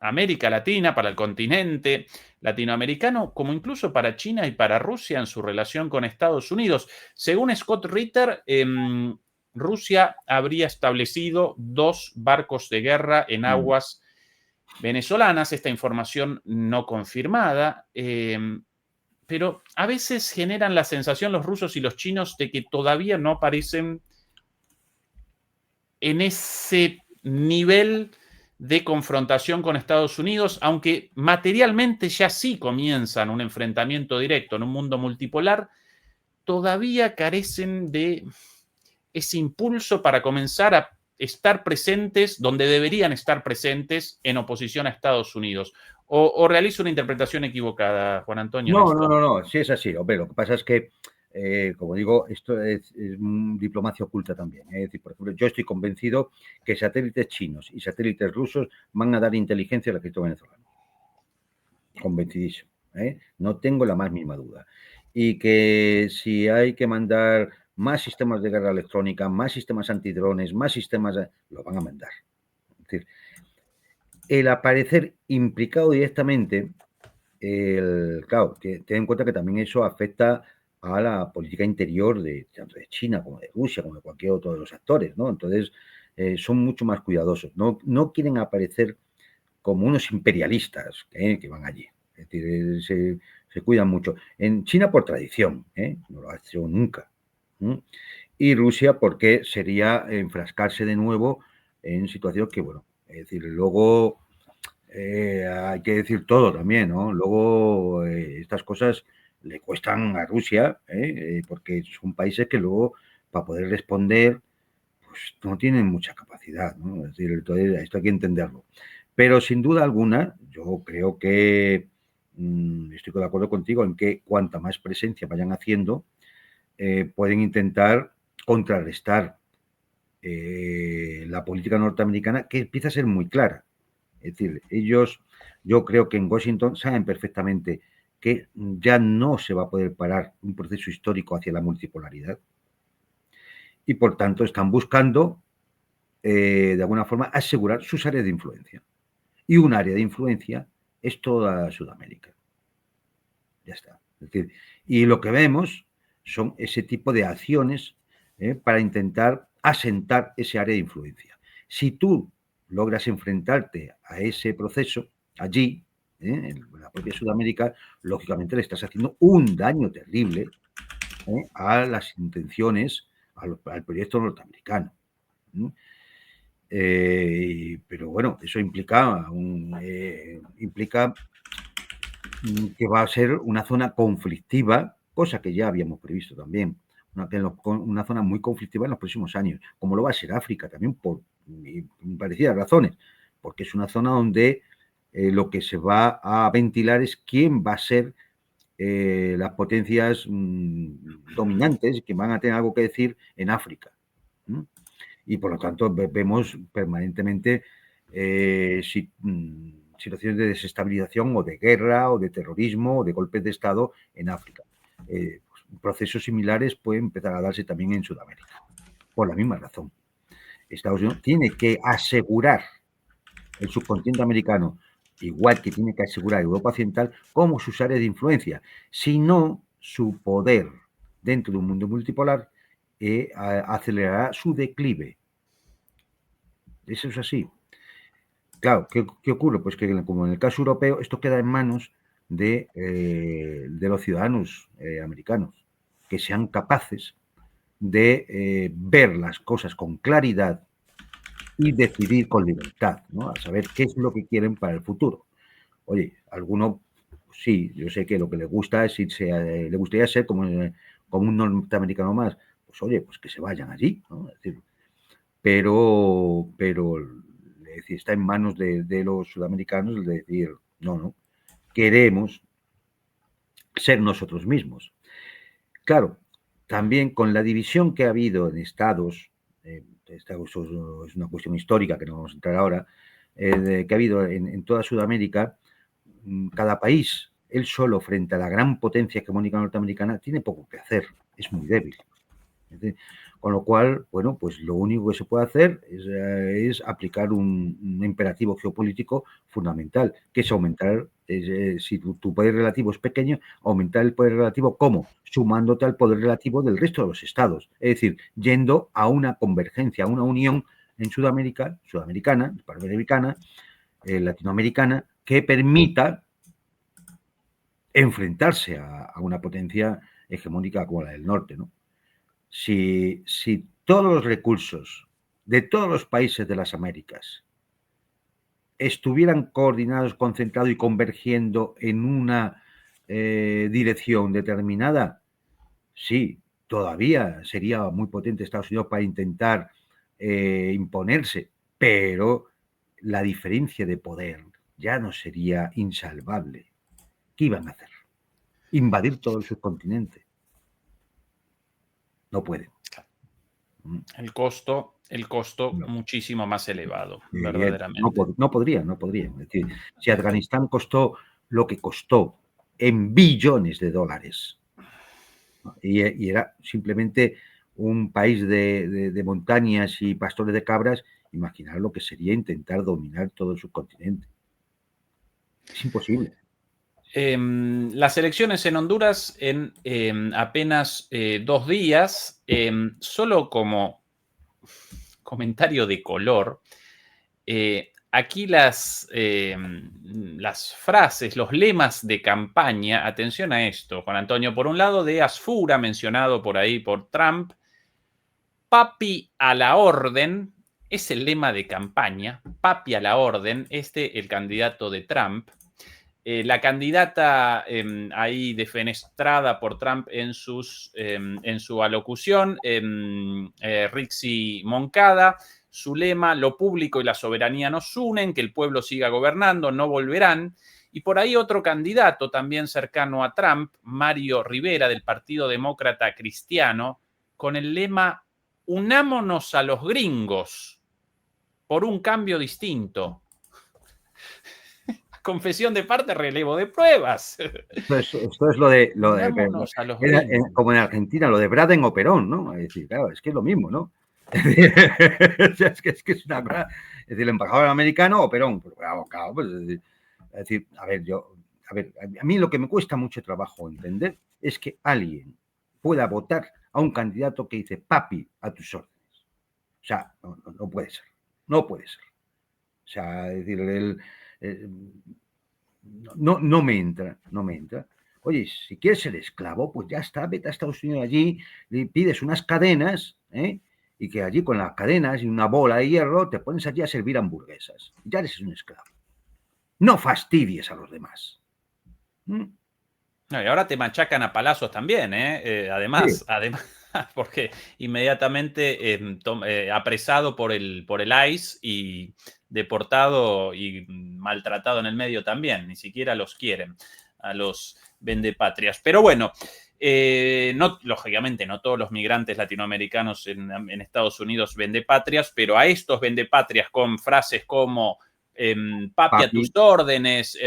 [SPEAKER 1] América Latina, para el continente latinoamericano, como incluso para China y para Rusia en su relación con Estados Unidos. Según Scott Ritter, Rusia habría establecido 2 barcos de guerra en aguas venezolanas, esta información no confirmada, pero a veces generan la sensación los rusos y los chinos de que todavía no aparecen en ese nivel de confrontación con Estados Unidos, aunque materialmente ya sí comienzan un enfrentamiento directo en un mundo multipolar, todavía carecen de ese impulso para comenzar a estar presentes donde deberían estar presentes en oposición a Estados Unidos. ¿O realizo una interpretación equivocada, Juan Antonio?
[SPEAKER 2] No, sí es así. Hombre, lo que pasa es que, como digo, esto es diplomacia oculta también. Es decir, por ejemplo, yo estoy convencido que satélites chinos y satélites rusos van a dar inteligencia al ejército venezolano. Convencidísimo. No tengo la más mínima duda. Y que si hay que mandar más sistemas de guerra electrónica, más sistemas antidrones, más sistemas, lo van a mandar. Es decir, el aparecer implicado directamente, claro, ten en cuenta que también eso afecta a la política interior tanto de China como de Rusia, como de cualquier otro de los actores, ¿no? Entonces, son mucho más cuidadosos. No quieren aparecer como unos imperialistas que van allí. Es decir, se cuidan mucho. En China por tradición, no lo ha hecho nunca. Y Rusia porque sería enfrascarse de nuevo en situaciones que, bueno, es decir, luego hay que decir todo también, ¿no? Luego estas cosas le cuestan a Rusia, porque son países que luego, para poder responder, pues no tienen mucha capacidad, ¿no? Es decir, entonces esto hay que entenderlo. Pero sin duda alguna, yo creo que estoy de acuerdo contigo en que cuanta más presencia vayan haciendo, pueden intentar contrarrestar la política norteamericana, que empieza a ser muy clara. Es decir, ellos, yo creo que en Washington saben perfectamente que ya no se va a poder parar un proceso histórico hacia la multipolaridad y, por tanto, están buscando, de alguna forma, asegurar sus áreas de influencia. Y un área de influencia es toda Sudamérica. Ya está. Es decir, y lo que vemos son ese tipo de acciones para intentar asentar ese área de influencia. Si tú logras enfrentarte a ese proceso allí, en la propia Sudamérica, lógicamente le estás haciendo un daño terrible a las intenciones al proyecto norteamericano. Pero bueno, eso implica que va a ser una zona conflictiva, cosa que ya habíamos previsto también, una zona muy conflictiva en los próximos años, como lo va a ser África también por parecidas razones, porque es una zona donde lo que se va a ventilar es quién va a ser las potencias dominantes que van a tener algo que decir en África. Y por lo tanto vemos permanentemente situaciones de desestabilización o de guerra o de terrorismo o de golpes de Estado en África. Procesos similares pueden empezar a darse también en Sudamérica, por la misma razón. Estados Unidos tiene que asegurar el subcontinente americano, igual que tiene que asegurar Europa Occidental, como sus áreas de influencia. Si no, su poder dentro de un mundo multipolar acelerará su declive. Eso es así. Claro, ¿qué ocurre? Pues que como en el caso europeo, esto queda en manos de los ciudadanos americanos, que sean capaces de ver las cosas con claridad y decidir con libertad, ¿no? A saber qué es lo que quieren para el futuro. Oye, alguno, sí, yo sé que lo que le gusta es irse, le gustaría ser como un norteamericano más. Pues oye, pues que se vayan allí, ¿no? Es decir, pero es decir, está en manos de los sudamericanos el de decir, no, queremos ser nosotros mismos. Claro, también con la división que ha habido en estados, eso es una cuestión histórica que no vamos a entrar ahora, que ha habido en toda Sudamérica, cada país, él solo frente a la gran potencia hegemónica norteamericana, tiene poco que hacer, es muy débil. Con lo cual, bueno, pues lo único que se puede hacer es aplicar un imperativo geopolítico fundamental, que es aumentar, si tu poder relativo es pequeño, aumentar el poder relativo, ¿cómo? Sumándote al poder relativo del resto de los estados, es decir, yendo a una convergencia, a una unión en sudamericana, hispanoamericana, latinoamericana, que permita enfrentarse a una potencia hegemónica como la del norte, ¿no? Si todos los recursos de todos los países de las Américas estuvieran coordinados, concentrados y convergiendo en una dirección determinada, sí, todavía sería muy potente Estados Unidos para intentar imponerse, pero la diferencia de poder ya no sería insalvable. ¿Qué iban a hacer? Invadir todo el subcontinente. No pueden.
[SPEAKER 1] El costo
[SPEAKER 2] No.
[SPEAKER 1] muchísimo más elevado, verdaderamente.
[SPEAKER 2] No podría. Es decir, si Afganistán costó lo que costó en billones de dólares y era simplemente un país de montañas y pastores de cabras, imaginar lo que sería intentar dominar todo el subcontinente. Es imposible.
[SPEAKER 1] Las elecciones en Honduras en apenas 2 días, solo como comentario de color, aquí las frases, los lemas de campaña, atención a esto, Juan Antonio, por un lado de Asfura, mencionado por ahí por Trump, papi a la orden, es el lema de campaña, papi a la orden, el candidato de Trump. La candidata ahí defenestrada por Trump en su alocución, Rixi Moncada, su lema, lo público y la soberanía nos unen, que el pueblo siga gobernando, no volverán. Y por ahí otro candidato también cercano a Trump, Mario Rivera, del Partido Demócrata Cristiano, con el lema, unámonos a los gringos por un cambio distinto. Confesión de parte, relevo de pruebas.
[SPEAKER 2] Esto es lo de como en Argentina, lo de Braden o Perón, ¿no? Es decir, claro, es que es lo mismo, ¿no? es que es una cosa. Es decir, el embajador americano o Perón. Pues, claro, pues, es decir, a mí lo que me cuesta mucho trabajo entender es que alguien pueda votar a un candidato que dice papi a tus órdenes. O sea, no puede ser. No puede ser. O sea, es decir, no me entra. Oye, si quieres ser esclavo, pues ya está, vete a Estados Unidos allí, le pides unas cadenas, y que allí con las cadenas y una bola de hierro te pones allí a servir hamburguesas. Ya eres un esclavo. No fastidies a los demás.
[SPEAKER 1] No, y ahora te machacan a palazos también, además,
[SPEAKER 2] Sí.
[SPEAKER 1] además, porque inmediatamente apresado por el ICE y deportado y maltratado en el medio también, ni siquiera los quieren a los vendepatrias. Pero bueno, no, lógicamente no todos los migrantes latinoamericanos en Estados Unidos vendepatrias, pero a estos vendepatrias con frases como papi a tus órdenes,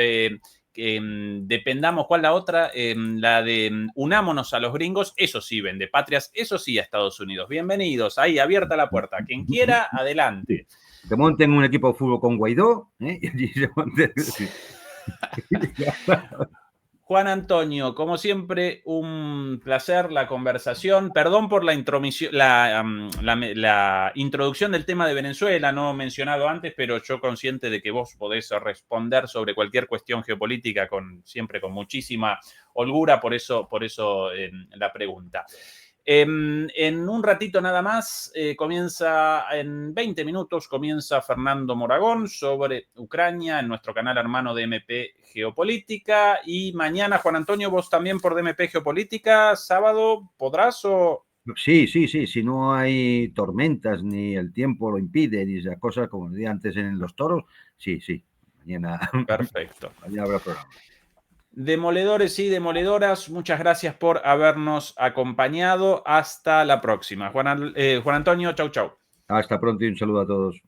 [SPEAKER 1] dependamos, ¿cuál la otra? La de unámonos a los gringos, eso sí, vendepatrias, eso sí a Estados Unidos. Bienvenidos, ahí abierta la puerta. Quien quiera, adelante.
[SPEAKER 2] Te monten un equipo de fútbol con Guaidó, y allí se monten.
[SPEAKER 1] Juan Antonio, como siempre, un placer la conversación. Perdón por la introducción del tema de Venezuela, no mencionado antes, pero yo consciente de que vos podés responder sobre cualquier cuestión geopolítica siempre con muchísima holgura, por eso la pregunta. En un ratito nada más, en 20 minutos, comienza Fernando Moragón sobre Ucrania en nuestro canal hermano DMP Geopolítica. Y mañana, Juan Antonio, vos también por DMP Geopolítica, sábado, ¿podrás o...?
[SPEAKER 2] Sí, si no hay tormentas, ni el tiempo lo impide, ni esas cosas como decía antes en los toros, sí, mañana.
[SPEAKER 1] Perfecto.
[SPEAKER 2] Mañana habrá programa.
[SPEAKER 1] Demoledores y demoledoras, muchas gracias por habernos acompañado. Hasta la próxima. Juan Antonio, chau.
[SPEAKER 2] Hasta pronto y un saludo a todos.